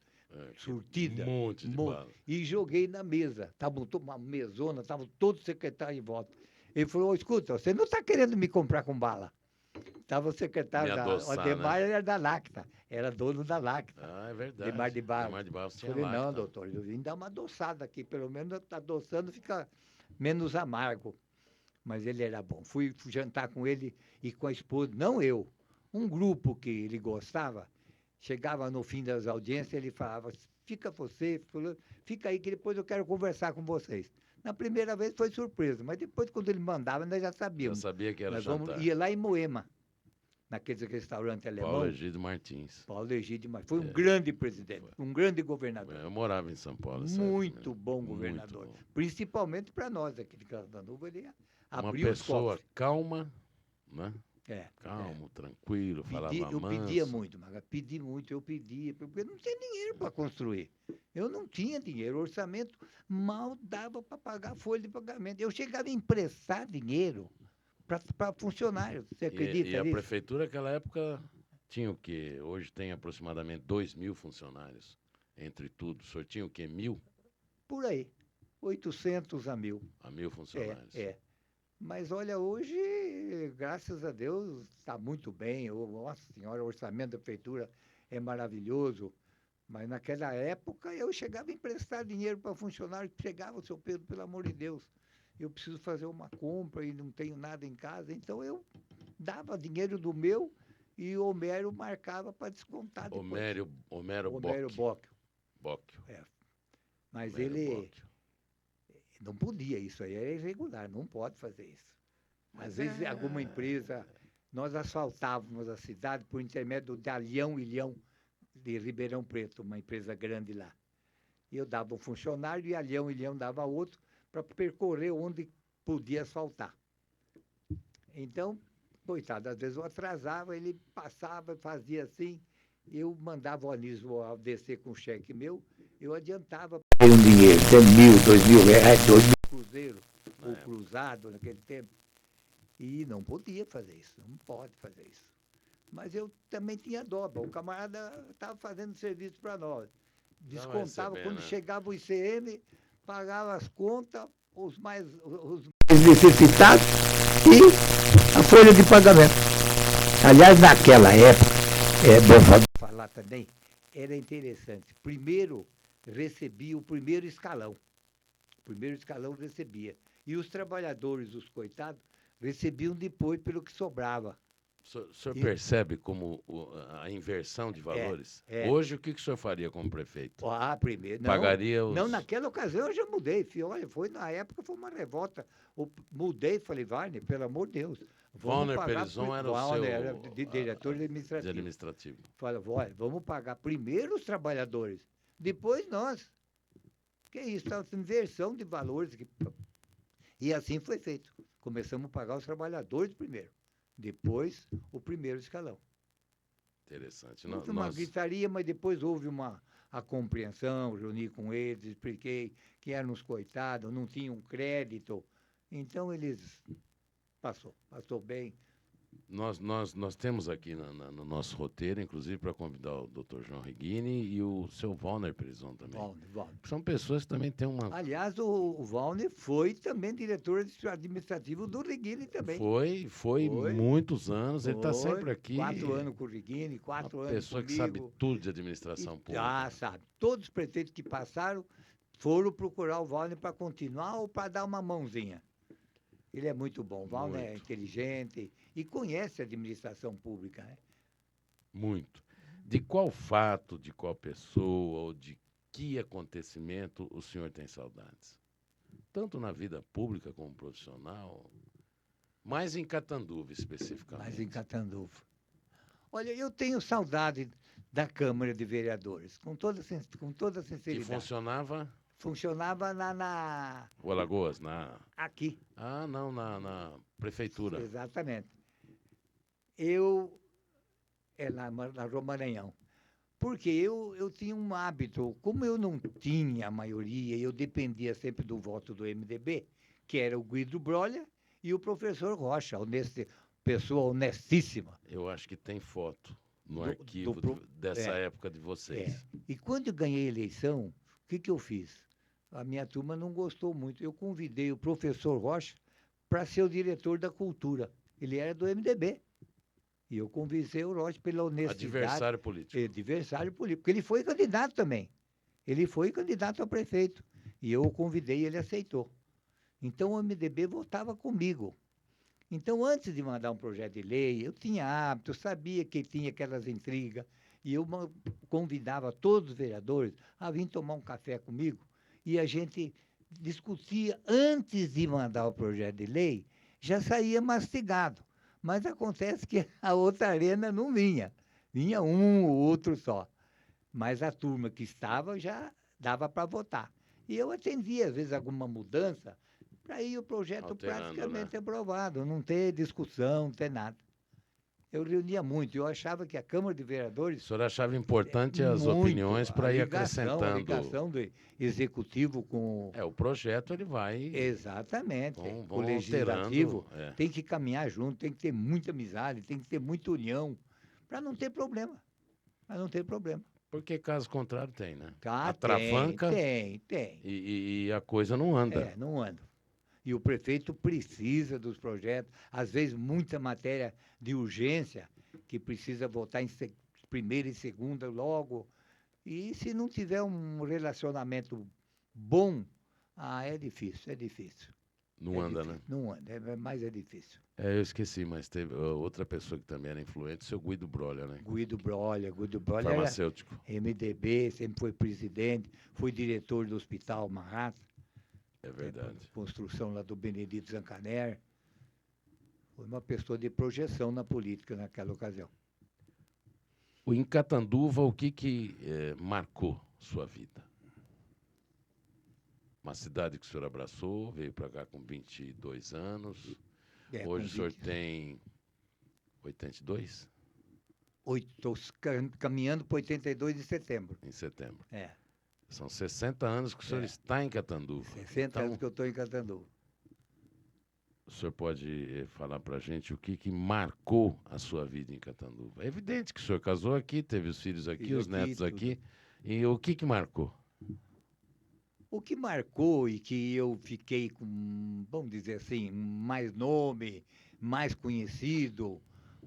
surtida. Um monte de bala. E joguei na mesa. Estava uma mesona, estava todo o secretário em volta. Ele falou, escuta, você não está querendo me comprar com bala? Estava o secretário o Ademar, né? Era da Lacta, era dono da Lacta. Ah, é verdade. Ademar de Barros. Ademar de Barros tinha falei, Lacta. não, doutor, eu vim dar uma adoçada aqui, pelo menos adoçando fica menos amargo. Mas ele era bom. Fui jantar com ele e com a esposa, não eu, um grupo que ele gostava, chegava no fim das audiências, ele falava, fica aí que depois eu quero conversar com vocês. Na primeira vez foi surpresa, mas depois, quando ele mandava, nós já sabíamos. Já sabia que era jantar. Ia lá em Moema, naquele restaurante alemão. Paulo Egídio Martins. Foi um grande presidente, um grande governador. Eu morava em São Paulo. Muito bom governador. Muito bom. Principalmente para nós aqui de Catanduva, ele abriu os cofres. Uma pessoa calma, né? Calmo, tranquilo, falava manso. Eu pedia muito, Maga, eu pedia, porque não tinha dinheiro para construir. Eu não tinha dinheiro, o orçamento mal dava para pagar a folha de pagamento. Eu chegava a emprestar dinheiro para funcionários, você acredita nisso? E a prefeitura naquela época tinha o quê? Hoje tem aproximadamente 2.000 funcionários, entre tudo. O senhor tinha o quê, 1.000? Por aí, 800 a 1.000. A 1.000 funcionários. Mas olha, hoje, graças a Deus, está muito bem. Nossa Senhora, o orçamento da prefeitura é maravilhoso. Mas naquela época eu chegava a emprestar dinheiro para funcionário, chegava, seu Pedro, pelo amor de Deus, eu preciso fazer uma compra e não tenho nada em casa. Então eu dava dinheiro do meu e o Homero marcava para descontar depois. Homero Bocchio. Mas Homero ele... Bocchio. Não podia, isso aí é irregular, não pode fazer isso. Às vezes, alguma empresa, nós asfaltávamos a cidade por intermédio da Alhão e Ilhão de Ribeirão Preto, uma empresa grande lá. E eu dava um funcionário e Alhão e Ilhão dava outro para percorrer onde podia asfaltar. Então, coitado, às vezes eu atrasava, ele passava, fazia assim, eu mandava o Anísio descer com um cheque meu, eu adiantava um dinheiro, 100.000, 2.000 reais, 2.000 cruzeiros, ou cruzado naquele tempo. E não podia fazer isso, não pode fazer isso. Mas eu também tinha dó, o camarada estava fazendo serviço para nós. Descontava, quando chegava o ICM, pagava as contas, os mais necessitados e a folha de pagamento. Aliás, naquela época, é bom falar também, era interessante. Primeiro, recebia o primeiro escalão. Primeiro escalão recebia. E os trabalhadores, os coitados, recebiam depois pelo que sobrava. O senhor E- percebe como a inversão de valores? é. Hoje, o que o senhor faria como prefeito? Primeiro. Não, Pagaria os... não, naquela ocasião eu já mudei. Olha, na época foi uma revolta. Mudei, falei, Wagner, pelo amor de Deus. Wagner Perizon era o seu... Era diretor de administrativo. administrativo. Fala, olha, vamos pagar primeiro os trabalhadores, depois nós. Que isso, tá inversão de valores. E assim foi feito. Começamos a pagar os trabalhadores primeiro, depois o primeiro escalão. Interessante. Houve uma gritaria, mas depois houve a compreensão, reuni com eles, expliquei que eram uns coitados, não tinham crédito. Então eles passou bem. Nós temos aqui no nosso roteiro, inclusive, para convidar o Dr. João Reguini e o seu Wagner Perizon também. Wagner. São pessoas que também têm uma... Aliás, o Wagner foi também diretor administrativo do Reguini também. Foi muitos anos, ele está sempre aqui. 4 anos com o Reguini, 4 anos Uma pessoa comigo. que sabe tudo de administração pública. Sabe. Todos os prefeitos que passaram foram procurar o Wagner para continuar ou para dar uma mãozinha. Ele é muito bom. O Wagner é inteligente e conhece a administração pública. Né? Muito. De qual fato, de qual pessoa ou de que acontecimento o senhor tem saudades? Tanto na vida pública como profissional, mais em Catanduva especificamente. Mais em Catanduva. Olha, eu tenho saudade da Câmara de Vereadores, com toda sinceridade. Que funcionava? Funcionava na... O Alagoas, Aqui. Ah, não, na prefeitura. Exatamente. Na Rua Maranhão. Porque eu tinha um hábito, como eu não tinha a maioria, eu dependia sempre do voto do MDB, que era o Guido Brolha e o professor Rocha, pessoa honestíssima. Eu acho que tem foto no arquivo dessa época de vocês. E quando eu ganhei a eleição, o que eu fiz? A minha turma não gostou muito. Eu convidei o professor Rocha para ser o diretor da cultura. Ele era do MDB. E eu conversei o Rocha pela honestidade. Adversário político. Adversário político. Porque ele foi candidato também. Ele foi candidato a prefeito. E eu o convidei e ele aceitou. Então o MDB votava comigo. Então, antes de mandar um projeto de lei, eu tinha hábito, eu sabia que tinha aquelas intrigas. E eu convidava todos os vereadores a vir tomar um café comigo. E a gente discutia, antes de mandar o projeto de lei, já saía mastigado. Mas acontece que a outra arena não vinha. Vinha um ou outro só. Mas a turma que estava já dava para votar. E eu atendia, às vezes, alguma mudança, para ir o projeto praticamente aprovado, não ter discussão, não ter nada. Eu reunia muito, eu achava que a Câmara de Vereadores... O senhor achava importante as opiniões para ir acrescentando... A ligação do executivo com... o projeto ele vai... Exatamente. Vão o legislativo alterando, tem que caminhar junto, tem que ter muita amizade, tem que ter muita união, para não ter problema. Para não ter problema. Porque caso contrário tem, né? Atravanca... Tem. E a coisa não anda. Não anda. E o prefeito precisa dos projetos, às vezes muita matéria de urgência, que precisa votar em primeira e segunda logo. E se não tiver um relacionamento bom, é difícil. Não anda, né? Não anda, mas é difícil. Eu esqueci, mas teve outra pessoa que também era influente, o seu Guido Brolha, né? Guido Brolha farmacêutico. Era MDB, sempre foi presidente, foi diretor do Hospital Manhattan. É verdade. Construção lá do Benedito Zancaner. Foi uma pessoa de projeção na política naquela ocasião. Em Catanduva, o que marcou sua vida? Uma cidade que o senhor abraçou, veio para cá com 22 anos. Hoje o senhor tem 82? Estou caminhando para 82 de setembro. Em setembro. É. São 60 anos que o senhor está em Catanduva. 60 anos que eu estou em Catanduva. O senhor pode falar para a gente o que marcou a sua vida em Catanduva? É evidente que o senhor casou aqui, teve os filhos aqui, os netos aqui. E o que marcou? O que marcou e que eu fiquei com, vamos dizer assim, mais nome, mais conhecido,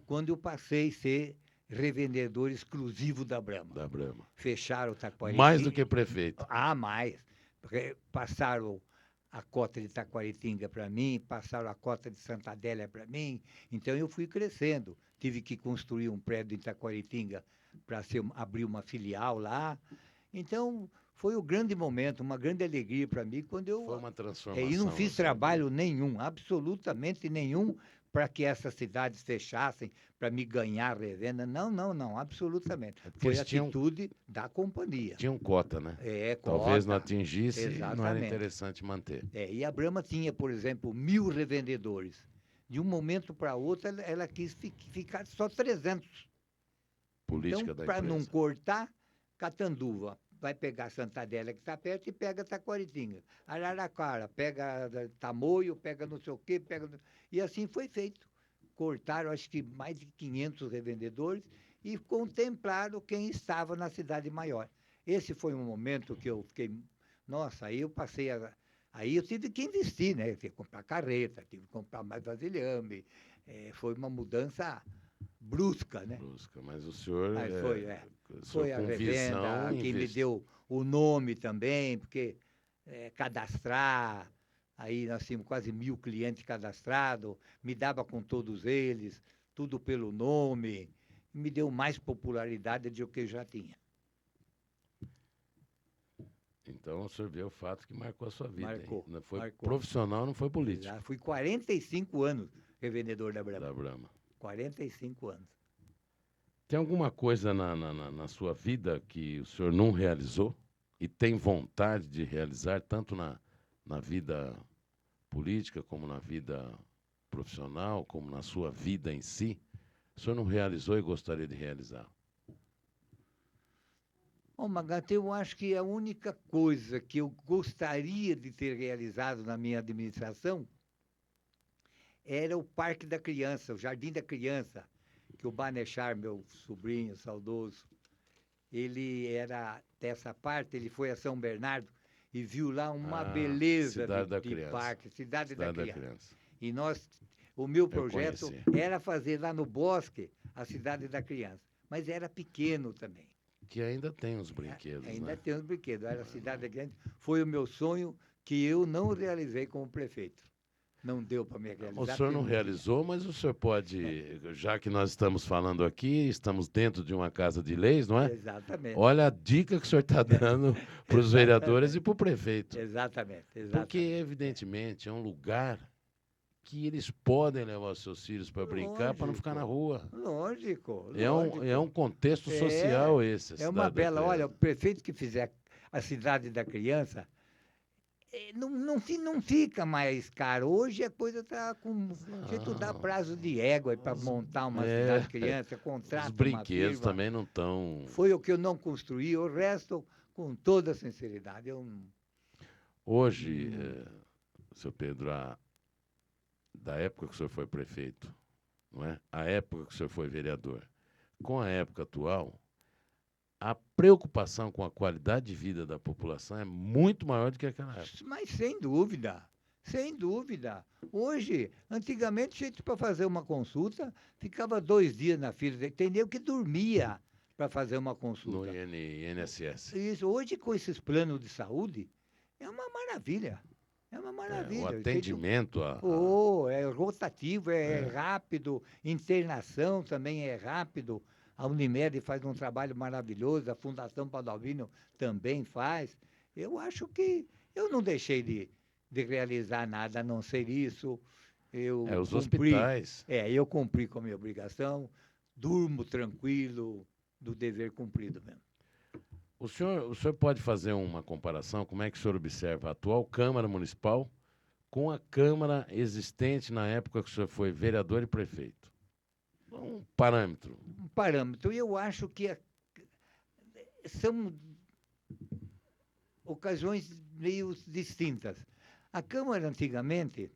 quando eu passei a ser revendedor exclusivo da Brahma. Da Brahma. Fecharam o Taquariquim. Mais do que prefeito. Mais. Passaram a cota de Taquaritinga para mim, passaram a cota de Santa Adélia para mim. Então eu fui crescendo. Tive que construir um prédio em Taquaritinga para abrir uma filial lá. Então foi um grande momento, uma grande alegria para mim quando Foi uma e transformação não na fiz sua trabalho vida. nenhum, absolutamente nenhum, para que essas cidades fechassem, para me ganhar revenda. Não, não, não, absolutamente. É porque Foi eles atitude da companhia. tinham cota, né? É, Talvez não cota. atingisse, não era Exatamente. interessante manter. E a Brahma tinha, por exemplo, 1.000 revendedores. De um momento para outro, ela quis ficar só 300. Então, Política da para não empresa. cortar, Catanduva vai pegar Santa Adélia, que está perto, e pega Taquaritinga. Araraquara, pega Tamoio, pega não sei o quê, E assim foi feito. Cortaram, acho que mais de 500 revendedores e contemplaram quem estava na cidade maior. Esse foi um momento que eu fiquei... Nossa, aí eu passei a... Aí eu tive que investir, né? Tive que comprar carreta, tive que comprar mais vasilhame. Foi uma mudança brusca, né? Brusca. Mas o senhor, Mas o senhor foi a com visão, revenda, quem me investe. deu o nome também, porque cadastrar, aí nós tínhamos quase 1.000 clientes cadastrados, me dava com todos eles, tudo pelo nome, me deu mais popularidade do que eu já tinha. Então o senhor vê o fato que marcou a sua vida. Hein? Marcou, Não foi marcou. profissional, não foi político. Exato. Fui 45 anos revendedor da Brahma. Da Brahma. 45 anos. Tem alguma coisa na sua vida que o senhor não realizou e tem vontade de realizar, tanto na vida política, como na vida profissional, como na sua vida em si? O senhor não realizou e gostaria de realizar? Bom, Magata, eu acho que a única coisa que eu gostaria de ter realizado na minha administração era o Parque da Criança, o Jardim da Criança, que o Banechar, meu sobrinho saudoso, ele era dessa parte, ele foi a São Bernardo e viu lá uma beleza Cidade da de Criança. parque, Cidade da Cidade da Criança. Criança. E o meu Eu projeto conheci. era fazer lá no bosque a Cidade da Criança, mas era pequeno também. Que ainda tem os brinquedos, Ainda né? tem os brinquedos, era a Cidade da Criança. Foi o meu sonho que eu não realizei como prefeito. Não deu para me O realizar, senhor porque não não tinha. realizou, mas o senhor pode, já que nós estamos falando aqui, estamos dentro de uma casa de leis, não é? Exatamente. Olha a dica que o senhor está dando para os vereadores e para o prefeito. Exatamente, Porque, exatamente. evidentemente, é um lugar que eles podem levar os seus filhos para brincar, para não ficar na rua. Lógico, É um lógico. contexto social esse, a É uma cidade da bela. Olha, o criança. prefeito que fizer a Cidade da Criança, não fica mais caro. Hoje a coisa está com. A gente dá Não, prazo de égua para montar uma é, cidade criança, os contrata uma brinquedos firma. também não estão. Foi o que eu não construí, o resto, com toda sinceridade, eu não. Hoje, seu Pedro, da época que o senhor foi prefeito, não é? A época que o senhor foi vereador, com a época atual, a preocupação com a qualidade de vida da população é muito maior do que aquela época. Mas sem dúvida, sem dúvida. Hoje, antigamente, gente para fazer uma consulta ficava 2 dias na fila, entendeu? Que dormia para fazer uma No consulta. INSS. Isso, hoje, com esses planos de saúde, é uma maravilha. É uma O maravilha. atendimento É rotativo, é rápido, internação também é rápido. A Unimed faz um trabalho maravilhoso, a Fundação Padalvino também faz. Eu acho que eu não deixei de realizar nada a não ser isso. Eu os cumpri, hospitais. eu cumpri com a minha obrigação, durmo tranquilo, do dever cumprido mesmo. O senhor pode fazer uma comparação? Como é que o senhor observa a atual Câmara Municipal com a Câmara existente na época que o senhor foi vereador e prefeito? Um parâmetro. Um parâmetro. Eu acho que são ocasiões meio distintas. A Câmara, antigamente,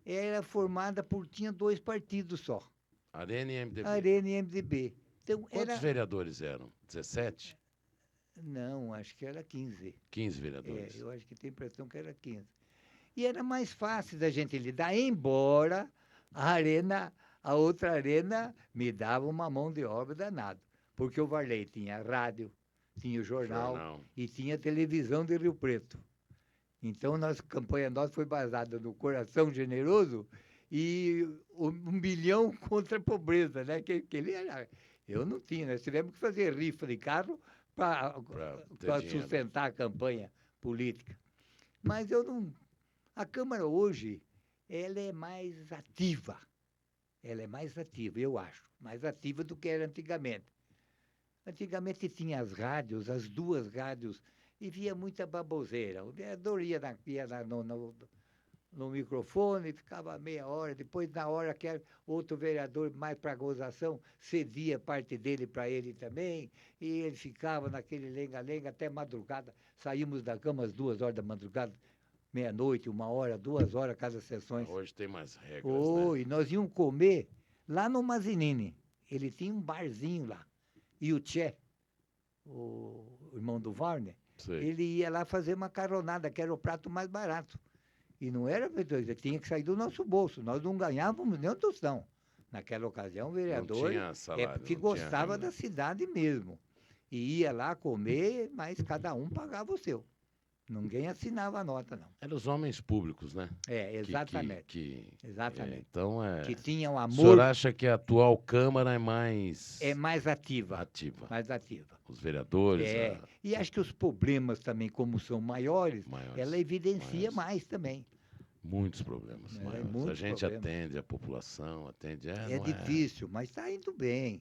era formada tinha 2 partidos só, Arena e MDB. Arena e MDB. Então, Quantos vereadores eram? 17? Não, acho que era 15. 15 vereadores. Eu acho que tem a impressão que era 15. E era mais fácil da gente lidar, embora a outra arena me dava uma mão de obra danada. Porque o Varley tinha rádio, tinha o jornal. E tinha televisão de Rio Preto. Então, nossa campanha nossa foi baseada no coração generoso e 1 bilhão contra a pobreza, né? Que ele era. Eu não tinha, nós tivemos que fazer rifa de carro Para ter para dinheiro. sustentar a campanha política. Mas eu não. A Câmara hoje, ela é mais ativa. Ela é mais ativa, eu acho. Mais ativa do que era antigamente. Antigamente tinha as rádios, as 2 rádios, e via muita baboseira. O vereador no microfone, ficava meia hora, depois, na hora que era outro vereador, mais para gozação, cedia parte dele para ele também, e ele ficava naquele lenga-lenga até madrugada. Saímos da cama às 2 horas da madrugada, meia-noite, 1 hora, 2 horas cada sessões. Hoje tem mais regras, Oh, né? e nós íamos comer lá no Mazinini. Ele tinha um barzinho lá. E o Tchê, o irmão do Warner, Sei. ele ia lá fazer macarronada, que era o prato mais barato. E não era, tinha que sair do nosso bolso. Nós não ganhávamos nem um tostão. Naquela ocasião, o vereador tinha salário, é porque não tinha gostava renda. da cidade mesmo. E ia lá comer, mas cada um pagava o seu. Ninguém assinava a nota, não. Eram os homens públicos, né? É, exatamente. Exatamente. Então, Que tinham o amor. senhor acha que a atual Câmara é mais mais ativa. ativa? Mais ativa. Os vereadores? E acho que os problemas também, como são maiores, Maiores, ela evidencia maiores. mais também. Muitos problemas maiores. Muitos a gente problemas. atende a população, atende... É difícil, mas está indo bem.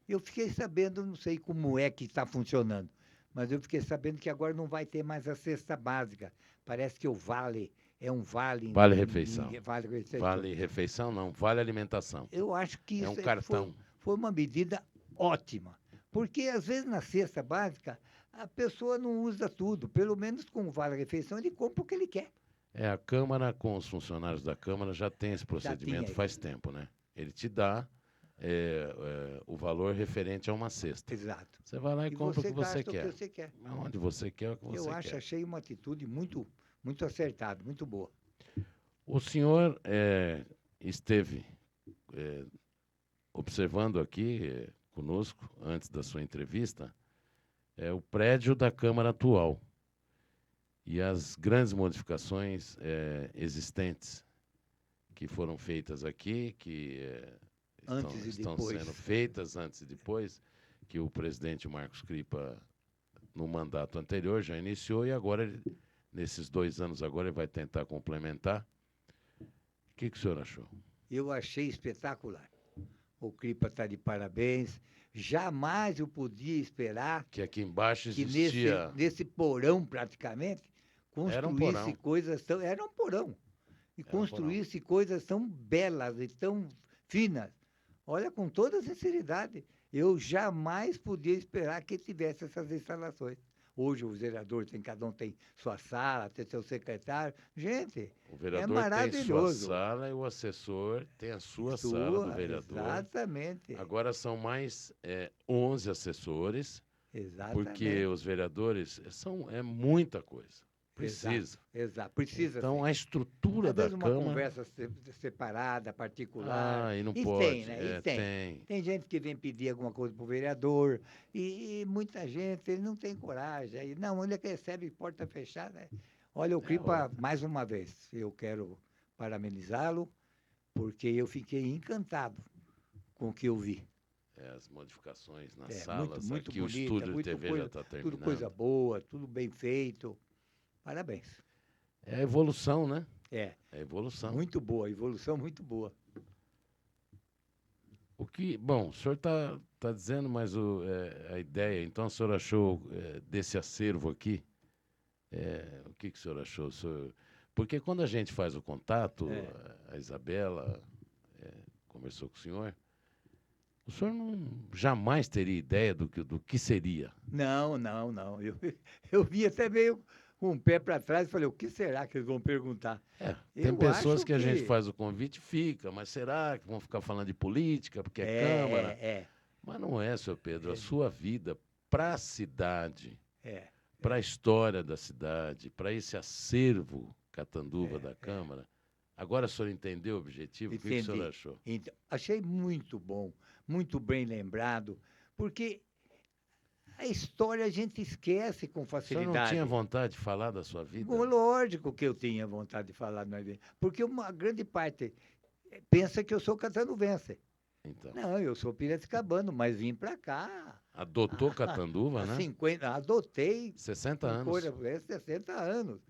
Eu fiquei sabendo, não sei como é que está funcionando, mas eu fiquei sabendo que agora não vai ter mais a cesta básica. Parece que o vale é um vale... Vale refeição. Vale refeição. Vale refeição não, vale alimentação. Eu acho que É um isso cartão. foi uma medida ótima. Porque, às vezes, na cesta básica, a pessoa não usa tudo. Pelo menos com o vale refeição, ele compra o que ele quer. A Câmara, com os funcionários da Câmara, já tem esse procedimento tinha. faz tempo, né? Ele te dá o valor referente a uma cesta. Exato. Você vai lá e compra o que você quer. O que você quer. Onde você quer, o que você quer. Achei uma atitude muito, muito acertada, muito boa. O senhor esteve observando aqui conosco, antes da sua entrevista, o prédio da Câmara atual e as grandes modificações existentes que foram feitas aqui, que estão sendo feitas antes e depois, que o presidente Marcos Cripa, no mandato anterior, já iniciou, e agora, nesses 2 anos agora, ele vai tentar complementar. O que o senhor achou? Eu achei espetacular. O Cripa está de parabéns. Jamais eu podia esperar que aqui embaixo existia... Que nesse porão, praticamente, construísse coisas tão... Era um porão. E construísse coisas tão belas e tão finas. Olha, com toda sinceridade, eu jamais podia esperar que tivesse essas instalações. Hoje os vereadores, cada um tem sua sala, tem seu secretário. Gente, o vereador é maravilhoso. tem sua sala e o assessor tem a sua sala do vereador. Exatamente. Agora são mais 11 assessores. Exatamente. Porque os vereadores é muita coisa. Precisa. Exato. Precisa. Então, a estrutura da Câmara... uma conversa separada, particular. E não e pode. Tem, né? Tem gente que vem pedir alguma coisa para o vereador e muita gente ele não tem coragem. Aí, não, ele recebe porta fechada. Olha, o Cripa, mais uma vez, eu quero parabenizá-lo, porque eu fiquei encantado com o que eu vi. As modificações nas salas, muito aqui bonita, o estúdio de TV já está terminando. Tudo coisa boa, tudo bem feito. Parabéns. É a evolução, né? É a evolução. Muito boa, evolução muito boa. Bom, o senhor está dizendo, mas a ideia, então o senhor achou desse acervo aqui, o que o senhor achou? Porque quando a gente faz o contato, a Isabela conversou com o senhor jamais teria ideia do que seria. Não. Eu vi até meio com o pé para trás e falei, o que será que eles vão perguntar? Tem pessoas que a gente faz o convite e fica, mas será que vão ficar falando de política, porque é Câmara? Mas não é, senhor Pedro, a sua vida para a cidade, para a história da cidade, para esse acervo Catanduva da Câmara. Agora o senhor entendeu o objetivo? Entendi. O que o senhor achou? Então, achei muito bom, muito bem lembrado, porque A história a gente esquece com O senhor facilidade. não tinha vontade de falar da sua vida? Bom, lógico que eu tinha vontade de falar na vida, porque uma grande parte pensa que eu sou catanduvense. Então, Não, eu sou piracicabano, mas vim para cá. adotou Catanduva, Há né? 50, adotei 60 com anos. coisa, 60 anos.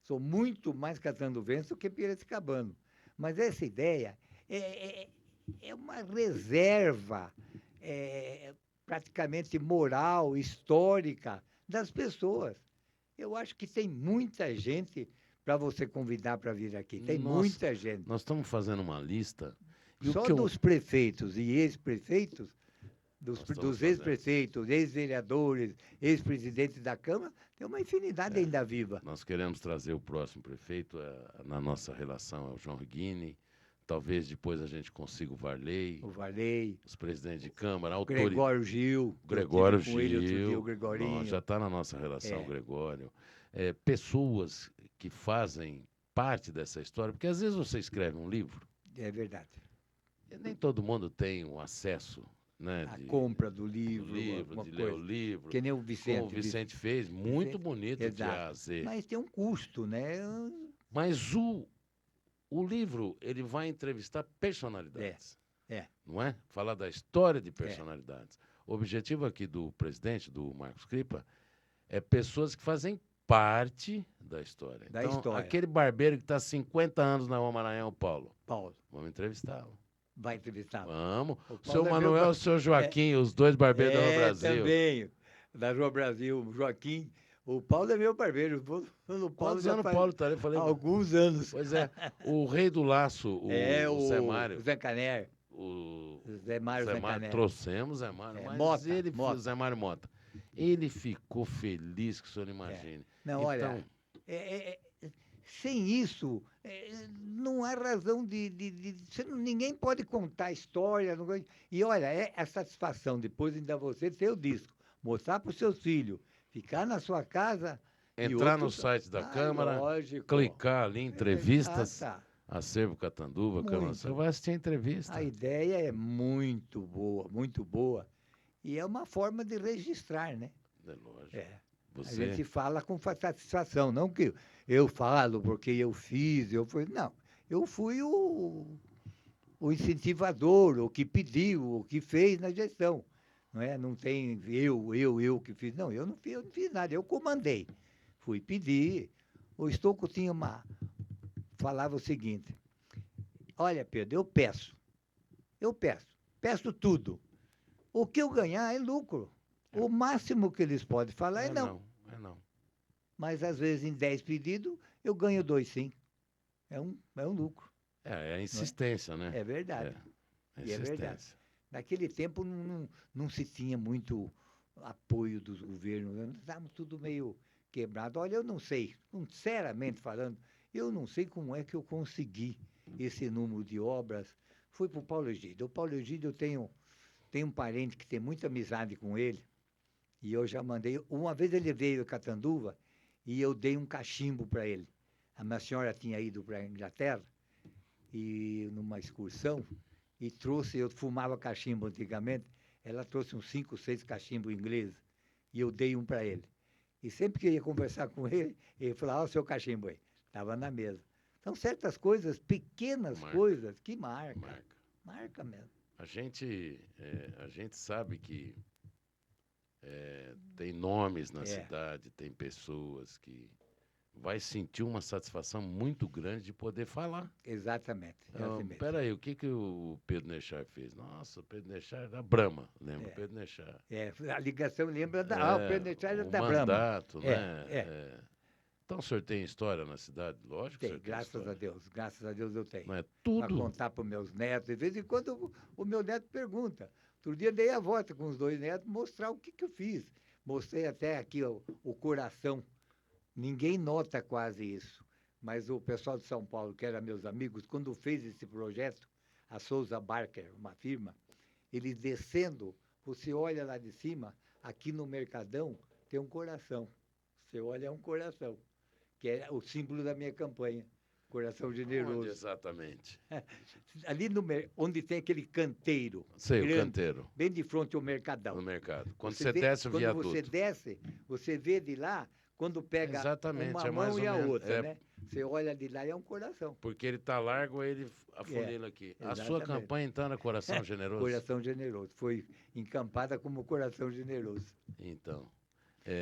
Sou muito mais catanduvense do que piracicabano. Mas essa ideia é uma reserva praticamente moral, histórica das pessoas. Eu acho que tem muita gente para você convidar para vir aqui. Tem muita gente. Nós estamos fazendo uma lista. E Só o que eu... dos prefeitos e ex-prefeitos, Nós estamos dos fazendo. ex-prefeitos, ex-vereadores, ex-presidentes da Câmara, tem uma infinidade ainda viva. Nós queremos trazer o próximo prefeito, na nossa relação é o João Reguini. Talvez depois a gente consiga o Varley, O Varley, os presidentes de Câmara, o Gregório Gil. que eu Gregório tive com ele outro dia, Gil. o Gregorinho. Não, já está na nossa relação, É. o Gregório. Pessoas que fazem parte dessa história, porque às vezes você escreve um livro, É verdade. e nem todo mundo tem o acesso, né, A de compra do livro, alguma de ler o coisa. livro. Que nem o Como Vicente. o Vicente fez, muito Vicente, bonito de exato. A a Z. Mas tem um custo, né? Mas o livro, ele vai entrevistar personalidades. Não é? Falar da história de personalidades. O objetivo aqui do presidente, do Marcos Cripa, é pessoas que fazem parte da história. Da Então, história. aquele barbeiro que está há 50 anos na Rua Maranhão, Paulo, Paulo, vamos entrevistá-lo. vai entrevistar. Vamos. O O Paulo seu é Manuel meu e o seu Joaquim, os dois barbeiros da Rua Brasil. Também. Da Rua Brasil, o Joaquim. O Paulo é meu barbeiro. O Paulo Quantos já anos o faz Paulo está ali? Eu falei, alguns anos. pois é, o rei do laço, o Zé Mário. Zé Caner. O Zé Mário Zancané. trouxemos Zé Mário, mas Mota, ele, Mota. Zé Mário Mota, ele ficou feliz que o senhor não imagine. Não, Então, olha, sem isso, não há razão ninguém pode contar história. E olha, é a satisfação depois ainda você ter o disco, mostrar para os seus filhos, ficar na sua casa. entrar no site da Câmara, lógico. clicar ali, entrevistas, Exata. Acervo Catanduva, Câmara. Muito. Você vai assistir a entrevista. A ideia é muito boa, muito boa. E é uma forma de registrar, né? É lógico. A Você, gente fala com satisfação, não que eu falo porque eu fiz, não. Eu fui o incentivador, o que pediu, o que fez na gestão. Não é? Não tem eu que fiz. Não, eu não fiz nada, eu comandei. Fui pedir. O Stocco falava o seguinte: olha, Pedro, eu peço tudo. O que eu ganhar é lucro. O máximo que eles podem falar é não. É não. Mas, às vezes, em 10 pedidos, eu ganho 2, sim. É um lucro. É a insistência, né? É verdade. É a E é verdade. insistência. Naquele tempo, não se tinha muito apoio dos governos. Nós estávamos tudo meio quebrado. Olha, eu não sei, sinceramente falando, eu não sei como é que eu consegui esse número de obras. Fui para o Paulo Egídio. O Paulo Egídio, eu tenho um parente que tem muita amizade com ele, e eu já mandei. Uma vez ele veio a Catanduva e eu dei um cachimbo para ele. A minha senhora tinha ido para a Inglaterra e numa excursão e trouxe, eu fumava cachimbo antigamente, ela trouxe uns 5, 6 cachimbos ingleses e eu dei um para ele. E sempre que eu ia conversar com ele, ele falava: o seu cachimbo aí. Estava na mesa. Então, certas coisas, pequenas coisas, que marcam. Marca mesmo. A gente sabe que tem nomes na cidade, tem pessoas que vai sentir uma satisfação muito grande de poder falar. Exatamente. Espera aí, o que o Pedro Nechar fez? Nossa, o Pedro Nechar da Brahma, lembra? O Pedro Nechar. A ligação lembra o Pedro Nechar era da Brahma. Mandato, né? Então, o senhor tem história na cidade? Lógico que o senhor tem graças a Deus. Graças a Deus eu tenho. Não é tudo? Para contar para os meus netos. De vez em quando o meu neto pergunta. Outro dia dei a volta com os 2 netos, mostrar o que eu fiz. Mostrei até aqui o coração. Ninguém nota quase isso. Mas o pessoal de São Paulo, que eram meus amigos, quando fez esse projeto, a Souza Barker, uma firma, eles descendo, você olha lá de cima, aqui no Mercadão, tem um coração. Você olha, é um coração, que é o símbolo da minha campanha. Coração Onde Generoso. exatamente? Ali onde tem aquele canteiro. Sei, o grande, canteiro, bem de frente ao Mercadão. no mercado. Quando Você você vê- desce o quando viaduto. você desce, você vê de lá, quando pega Exatamente, uma é mais mão ou e a menos, outra, é. né? Você olha de lá e é um coração. Porque ele tá largo, ele afunila aqui. A sua exatamente. campanha, então, era Coração Generoso? Coração Generoso. Foi encampada como Coração Generoso. Então,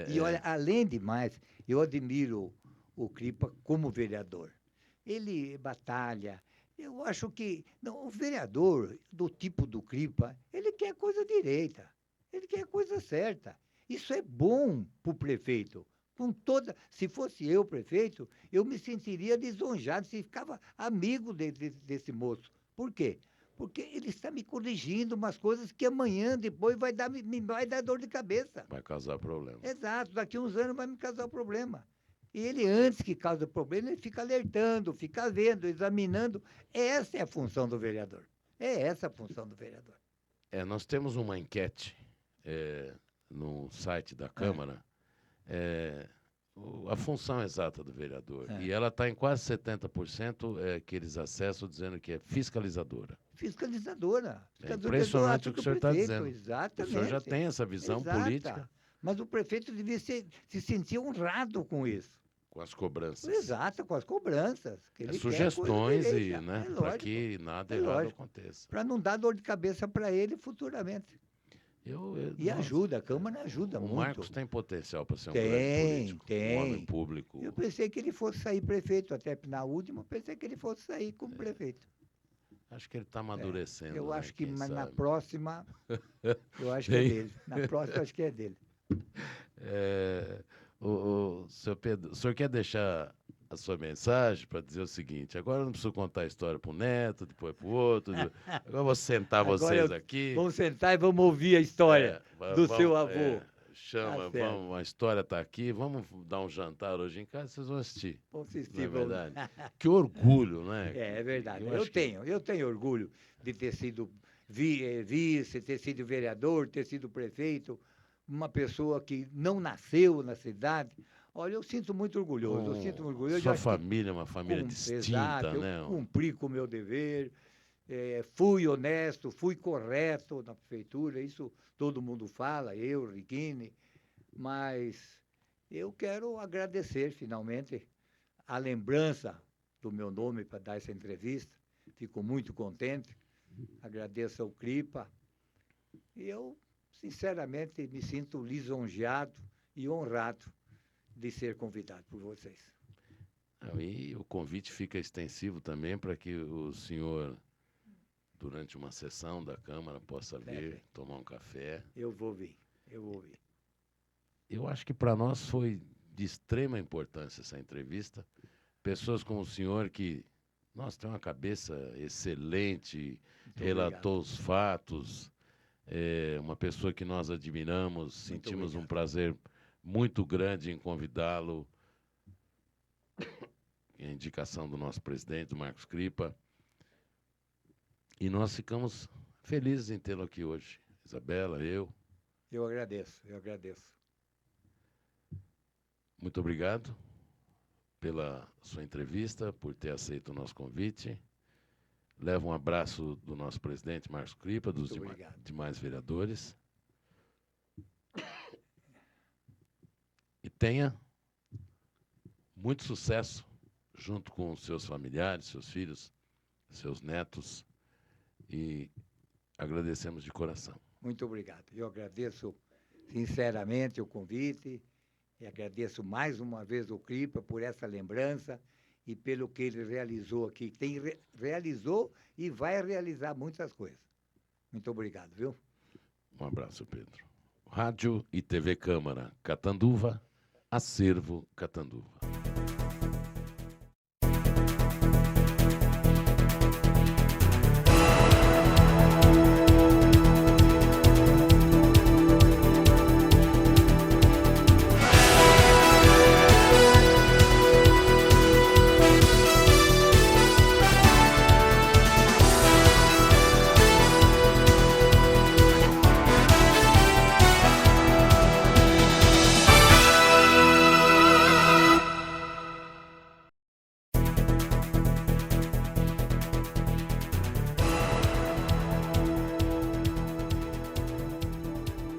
E olha, além de mais, eu admiro o Cripa como vereador. Ele batalha. Eu acho que não, o vereador do tipo do Cripa, ele quer coisa direita, ele quer coisa certa. Isso é bom para o prefeito. Se fosse eu prefeito, eu me sentiria lisonjado se ficava amigo desse moço. Por quê? Porque ele está me corrigindo umas coisas que amanhã, depois, vai dar dor de cabeça. vai causar problema. Exato, daqui uns anos vai me causar o problema. E ele, antes que cause o problema, ele fica alertando, fica vendo, examinando. Essa é a função do vereador. É essa a função do vereador. Nós temos uma enquete no site da Câmara, a função exata do vereador. E ela está em quase 70% que eles acessam dizendo que é fiscalizadora. Fiscalizadora. É impressionante o que o senhor está dizendo. Exatamente. O senhor já tem essa visão política. Mas o prefeito devia se sentir honrado com isso. Com as cobranças. Exato, com as cobranças. Que ele sugestões quer coisa direita. para que nada errado aconteça. Para não dar dor de cabeça para ele futuramente. Ajuda, a Câmara ajuda muito. O Marcos tem potencial para ser um grande político, um homem público. Eu pensei que ele fosse sair prefeito, até na última, eu pensei que ele fosse sair como prefeito. Acho que ele está amadurecendo. Eu acho que na sabe? próxima, eu acho que é dele. Na próxima, eu acho que é dele. Seu Pedro, o senhor quer deixar a sua mensagem para dizer o seguinte: agora eu não preciso contar a história para o neto, depois para o outro. Agora eu vou sentar vocês aqui. Vamos sentar e vamos ouvir a história do seu avô. A história está aqui, vamos dar um jantar hoje em casa, vocês vão assistir. Vamos assistir, não é verdade? Que orgulho, né? É verdade. Eu tenho orgulho de ter sido vice, ter sido vereador, ter sido prefeito, uma pessoa que não nasceu na cidade. Olha, eu sinto muito orgulhoso. Eu sinto muito orgulhoso. Sua família é uma família distinta, né? Eu cumpri com o meu dever. Fui honesto, fui correto na prefeitura, isso todo mundo fala, eu, Riquini, mas eu quero agradecer finalmente a lembrança do meu nome para dar essa entrevista, fico muito contente, agradeço ao Cripa, e eu, sinceramente, me sinto lisonjeado e honrado de ser convidado por vocês. E o convite fica extensivo também para que o senhor, durante uma sessão da Câmara, possa vir tomar um café. Eu vou vir. Eu acho que para nós foi de extrema importância essa entrevista. Pessoas como o senhor que, tem uma cabeça excelente, relatou os fatos, uma pessoa que nós admiramos, sentimos um prazer muito grande em convidá-lo, a indicação do nosso presidente, do Marcos Cripa. E nós ficamos felizes em tê-lo aqui hoje. Isabela, eu. Eu agradeço. Muito obrigado pela sua entrevista, por ter aceito o nosso convite. Leva um abraço do nosso presidente, Marcos Cripa, dos demais vereadores. E tenha muito sucesso junto com os seus familiares, seus filhos, seus netos. E agradecemos de coração. Muito obrigado. Eu agradeço sinceramente o convite e agradeço mais uma vez o Cripa por essa lembrança e pelo que ele realizou aqui. Realizou e vai realizar muitas coisas. Muito obrigado, viu? Um abraço, Pedro. Rádio e TV Câmara, Catanduva, Acervo Catanduva.